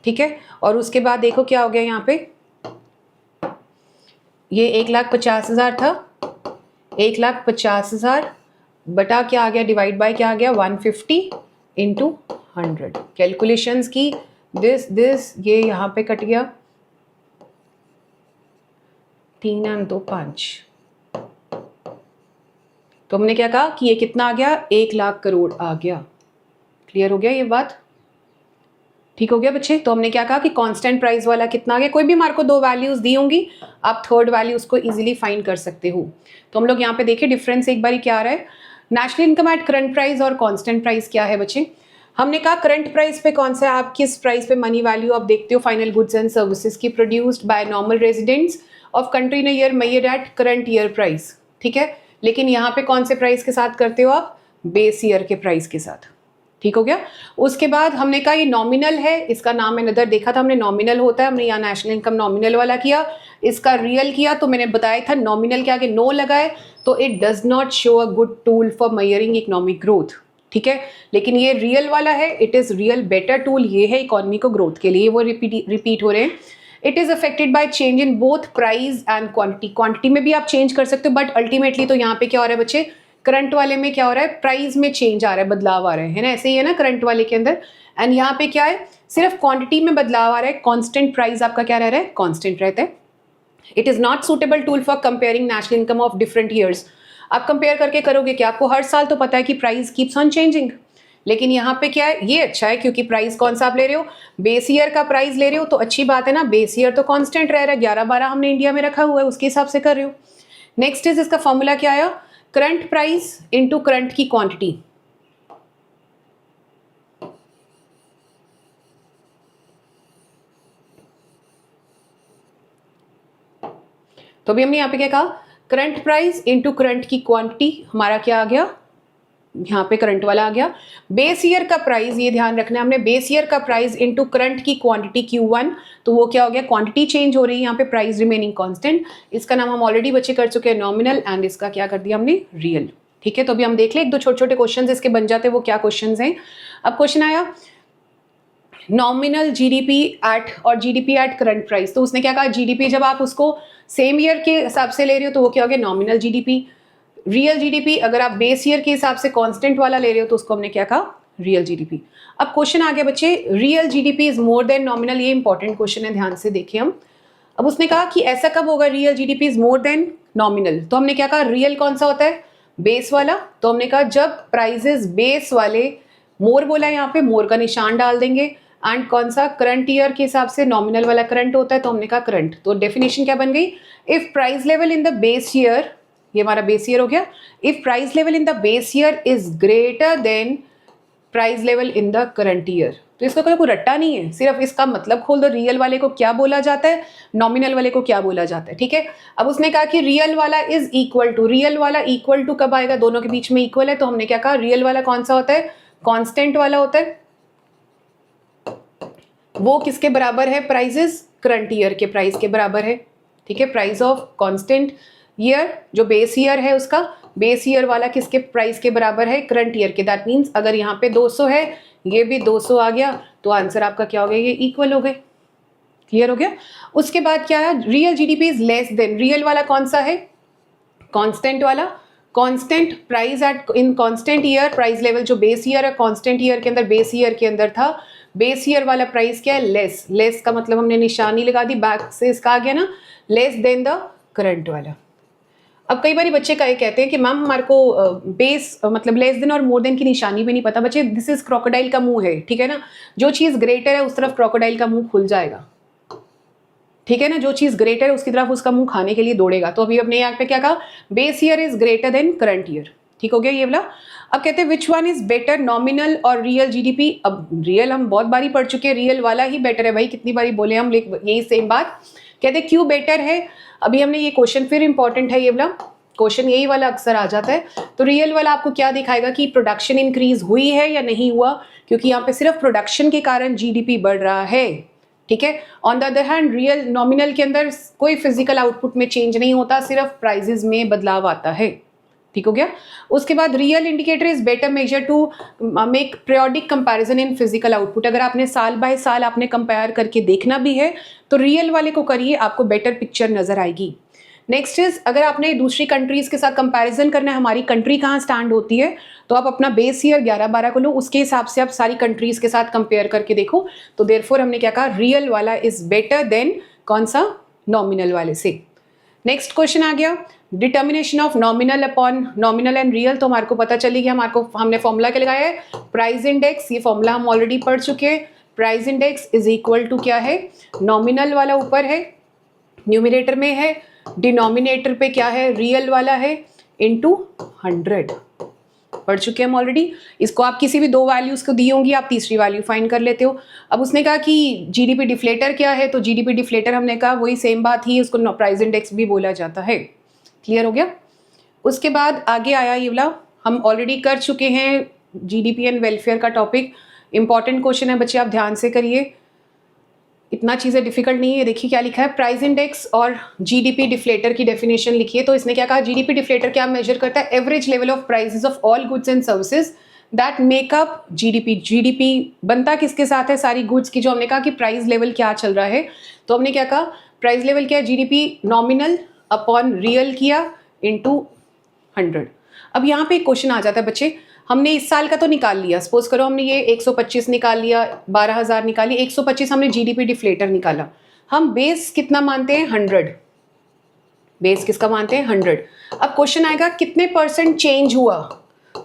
ठीक है। और उसके बाद देखो क्या हो गया यहाँ पे, ये 1,50,000 था, 1,50,000 बटा क्या आ गया, डिवाइड बाय क्या आ गया, 150 इंटू 100। कैलकुलेशंस की, दिस ये यहाँ पे कट गया, 3 और 2 5। तो हमने क्या कहा कि ये कितना आ गया, 1,00,000 करोड़ आ गया। क्लियर हो गया ये बात, ठीक हो गया बच्चे। तो हमने क्या कहा कि कांस्टेंट प्राइस वाला कितना आ गया, कोई भी मार्क को 2 वैल्यूज दी होंगी, आप थर्ड वैल्यू उसको इजीली फाइंड कर सकते हो। तो हम लोग यहाँ पे देखिए डिफरेंस एक बार क्या आ रहा है, national income at current price और कांस्टेंट प्राइस क्या है बच्चे। हमने कहा करंट प्राइस पे कौन सा है, आप किस प्राइस पे मनी वैल्यू आप देखते हो, फाइनल गुड्स एंड सर्विसेज की produced by normal residents of country in year measured at current year price, ठीक है। लेकिन यहाँ पे कौन से प्राइस के साथ करते हो आप, बेस ईयर के प्राइस के साथ, ठीक हो गया। उसके बाद हमने कहा ये नॉमिनल है, इसका नाम मैंने इधर देखा था, हमने नॉमिनल होता है, हमने यहाँ नेशनल इनकम नॉमिनल वाला किया, इसका रियल किया। तो मैंने बताया था नॉमिनल के आगे नो लगाए तो it does not show a good tool for measuring economic growth, ठीक है। लेकिन ये रियल वाला है, it is real better tool, ये है इकोनॉमी को ग्रोथ के लिए, वो रिपीट हो रहे हैं। It is affected by change in both price and quantity, quantity में भी आप चेंज कर सकते हो, बट अल्टीमेटली तो यहाँ पे क्या हो रहा है बच्चे, करंट वाले में क्या हो रहा है, प्राइस में चेंज आ रहा है, बदलाव आ रहा है ना, ऐसे ही है ना करंट वाले के अंदर। एंड यहाँ पे क्या है, सिर्फ क्वांटिटी में बदलाव आ रहा है, कांस्टेंट प्राइस आपका क्या रह रहा है, कांस्टेंट रहता है। It is not suitable tool for comparing national income of different years. आप कंपेयर करके करोगे क्या, आपको हर साल तो पता है कि प्राइस कीप्स ऑन चेंजिंग, लेकिन यहाँ पे क्या है, ये अच्छा है क्योंकि प्राइस कौन सा आप ले रहे हो, बेस ईयर का प्राइस ले रहे हो, तो अच्छी बात है ना, बेस ईयर तो कांस्टेंट रह रहा है, 11-12 हमने इंडिया में रखा हुआ है, उसके हिसाब से कर रहे हो। नेक्स्ट इज इसका फॉर्मूला क्या आया, करंट प्राइस इंटू करंट की क्वांटिटी। तो अभी हमने यहाँ पे क्या कहा, करंट प्राइस इंटू करंट की क्वांटिटी, हमारा क्या आ गया, यहाँ पे करंट वाला आ गया। बेस ईयर का प्राइस, ये ध्यान रखना है हमने, बेस ईयर का प्राइस इंटू करंट की क्वांटिटी Q1, तो वो क्या हो गया, क्वांटिटी चेंज हो रही है, यहाँ पे प्राइस रिमेनिंग कांस्टेंट। इसका नाम हम ऑलरेडी बच्चे कर चुके हैं नॉमिनल, एंड इसका क्या कर दिया हमने, रियल, ठीक है। तो अभी हम देख ले, एक दो छोटे छोटे क्वेश्चन इसके बन जाते हैं, वो क्या क्वेश्चन हैं। अब क्वेश्चन आया नॉमिनल जीडीपी एट और जीडीपी एट करंट प्राइस, तो उसने क्या कहा, जीडीपी जब आप उसको सेम ईयर के हिसाब से ले रहे हो तो वो क्या हो गया, नॉमिनल जीडीपी। रियल जीडीपी अगर आप बेस ईयर के हिसाब से कांस्टेंट वाला ले रहे हो तो उसको हमने क्या कहा, रियल जीडीपी। अब क्वेश्चन आ गया बच्चे, real GDP is more than nominal, ये इंपॉर्टेंट क्वेश्चन है, ध्यान से देखिए हम। अब उसने कहा कि ऐसा कब होगा, real GDP is more than nominal, तो हमने क्या कहा, रियल कौन सा होता है, बेस वाला। तो हमने कहा जब प्राइजेस बेस वाले, मोर बोला यहाँ पे, मोर का निशान डाल देंगे, एंड कौन सा, करंट ईयर के हिसाब से नॉमिनल वाला करंट होता है, तो हमने कहा करंट। तो डेफिनेशन क्या बन गई, if price level in the base year, ये हमारा बेस ईयर हो गया, if price level in the base year is greater than price level in the current year. तो इसका कोई रट्टा नहीं है, सिर्फ इसका मतलब खोल दो, रियल वाले को क्या बोला जाता है, नॉमिनल वाले को क्या बोला जाता है, ठीक है। अब उसने कहा कि रियल वाला इज इक्वल टू, रियल वाला इक्वल टू कब आएगा, दोनों के बीच में इक्वल है, तो हमने क्या कहा, रियल वाला कौन सा होता है, कांस्टेंट वाला होता है, वो किसके बराबर है, प्राइजेस करंट ईयर के प्राइस के बराबर है, ठीक है। प्राइस ऑफ कांस्टेंट ईयर जो बेस ईयर है उसका, बेस ईयर वाला किसके प्राइस के बराबर है, करंट ईयर के। दैट मीन्स अगर यहाँ पे 200 है, ये भी 200 आ गया, तो आंसर आपका क्या हो गया, ये इक्वल हो गए। क्लियर हो गया। उसके बाद क्या है, real GDP is less than, real वाला कौन सा है, कांस्टेंट वाला, constant price at in constant year, price level जो बेस ईयर है कांस्टेंट ईयर के अंदर, बेस ईयर के अंदर था, बेस ईयर वाला प्राइस क्या है, लेस, लेस का मतलब हमने निशानी लगा दी, बैक से इसका आ गया ना, लेस देन द करंट वाला। अब कई बार बच्चे का ये कहते हैं कि मैम हमारे को बेस मतलब लेस देन और मोर देन की निशानी भी नहीं पता। बच्चे दिस इज क्रोकोडाइल का मुंह है, ठीक है ना, जो चीज ग्रेटर है उस तरफ क्रोकोडाइल का मुंह खुल जाएगा, ठीक है ना, जो चीज ग्रेटर है उसकी तरफ उसका मुंह खाने के लिए दौड़ेगा। तो अभी अपने यहाँ पे क्या कहा, base year is greater than current year, ठीक हो गया ये वाला। अब कहते हैं which one is better, nominal और रियल जीडीपी। अब रियल हम बहुत बारी पढ़ चुके हैं, रियल वाला ही बेटर है भाई, कितनी बारी बोले हम, यही सेम बात। कहते हैं क्यों बेटर है, अभी हमने ये क्वेश्चन फिर इंपॉर्टेंट है, ये वाला क्वेश्चन यही वाला अक्सर आ जाता है। तो रियल वाला आपको क्या दिखाएगा कि प्रोडक्शन इंक्रीज हुई है या नहीं हुआ, क्योंकि यहाँ पे सिर्फ प्रोडक्शन के कारण जीडीपी बढ़ रहा है, ठीक है। On the other hand real nominal के अंदर कोई फिजिकल आउटपुट में चेंज नहीं होता, सिर्फ प्राइजेस में बदलाव आता है, ठीक हो गया। उसके बाद real indicator is better measure to make periodic comparison in physical output. अगर आपने साल बाय साल आपने कंपेयर करके देखना भी है तो रियल वाले को करिए, आपको बेटर पिक्चर नजर आएगी। नेक्स्ट इज अगर आपने दूसरी कंट्रीज के साथ कंपैरिजन करना है, हमारी कंट्री कहाँ स्टैंड होती है, तो आप अपना बेस ईयर 11-12 को लो, उसके हिसाब से आप सारी कंट्रीज के साथ कंपेयर करके देखो। तो देयरफॉर हमने क्या कहा, रियल वाला इज बेटर देन कौन सा, नॉमिनल वाले से। नेक्स्ट क्वेश्चन आ गया, determination of nominal upon nominal and real. तो हमारे को पता चली कि हमने फॉर्मूला क्या लगाया है, प्राइस इंडेक्स। ये फॉर्मूला हम ऑलरेडी पढ़ चुके हैं। Price index is equal to क्या है, नॉमिनल वाला ऊपर है, न्यूमिनेटर में है, डिनोमिनेटर पे क्या है, रियल वाला है, इनटू 100 पढ़ चुके हैं हम ऑलरेडी। इसको आप किसी भी दो वैल्यूज को दी होंगी, आप तीसरी वैल्यू फाइंड कर लेते हो। अब उसने कहा कि जीडीपी डिफ्लेटर क्या है, तो जीडीपी डिफ्लेटर हमने कहा वही सेम बात ही, उसको प्राइस इंडेक्स भी बोला जाता है। क्लियर हो गया। उसके बाद आगे आया ये वाला, हम ऑलरेडी कर चुके हैं जीडीपी एंड वेलफेयर का टॉपिक। इंपॉर्टेंट क्वेश्चन है बच्चे, आप ध्यान से करिए, इतना चीज़ें डिफिकल्ट नहीं है। देखिए क्या लिखा है, प्राइस इंडेक्स और जीडीपी डिफ्लेटर की डेफिनेशन लिखिए। तो इसने क्या कहा, जीडीपी डिफ्लेटर क्या मेजर करता है, average level of prices of all goods and services that make up GDP. GDP बनता किसके साथ है, सारी गुड्स की। जो हमने कहा कि प्राइस लेवल क्या चल रहा है, तो हमने क्या कहा, प्राइस लेवल क्या है, जीडीपी नॉमिनल अपॉन रियल किया इनटू 100। अब यहाँ पे एक क्वेश्चन आ जाता है बच्चे, हमने इस साल का तो निकाल लिया, सपोज करो हमने ये 125 निकाल लिया, 12,000 निकाली, 125 हमने जीडीपी डिफ्लेटर निकाला। हम बेस कितना मानते हैं, 100। बेस किसका मानते हैं, 100। अब क्वेश्चन आएगा कितने परसेंट चेंज हुआ,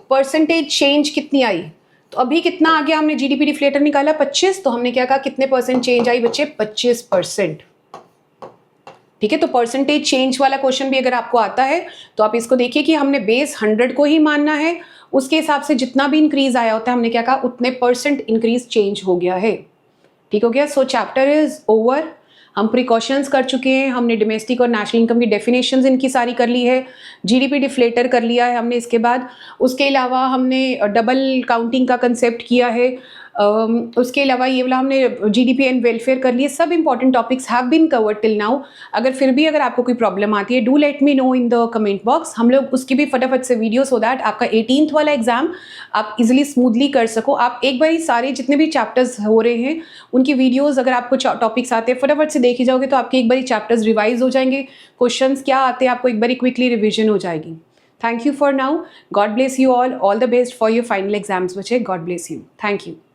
परसेंटेज चेंज कितनी आई। तो अभी कितना आ गया, हमने जीडीपी डिफ्लेटर निकाला 25, तो हमने क्या कहा कितने परसेंट चेंज आई बच्चे, 25%। ठीक है, तो परसेंटेज चेंज वाला क्वेश्चन भी अगर आपको आता है तो आप इसको देखिए कि हमने बेस 100 को ही मानना है, उसके हिसाब से जितना भी इंक्रीज आया होता है हमने क्या कहा, उतने परसेंट इंक्रीज चेंज हो गया है। ठीक हो गया। सो चैप्टर इज ओवर। हम प्रिकॉशंस कर चुके हैं, हमने डोमेस्टिक और नेशनल इनकम की डेफिनेशंस इनकी सारी कर ली है, जीडीपी डिफ्लेटर कर लिया है हमने इसके बाद। उसके अलावा हमने डबल काउंटिंग का कंसेप्ट किया है। उसके अलावा ये वाला हमने जीडीपी एंड वेलफेयर कर लिए। सब important topics have been covered till now. अगर फिर भी अगर आपको कोई प्रॉब्लम आती है, do let me know in the comment box. हम लोग उसकी भी फटाफट से वीडियो, सो दैट आपका 18th वाला एग्जाम आप इजिली स्मूथली कर सको। आप एक बार ही सारे जितने भी चैप्टर्स हो रहे हैं उनकी वीडियोज़ अगर आपको टॉपिक्स आते हैं फटाफट से देखी जाओगे तो आपके एक बार चैप्टर्स रिवाइज हो जाएंगे, क्वेश्चंस क्या आते हैं आपको एक बार क्विकली रिविजन हो जाएगी। Thank you for now. God bless you all. All the best for your final exams, बच्चे. God bless you. Thank you.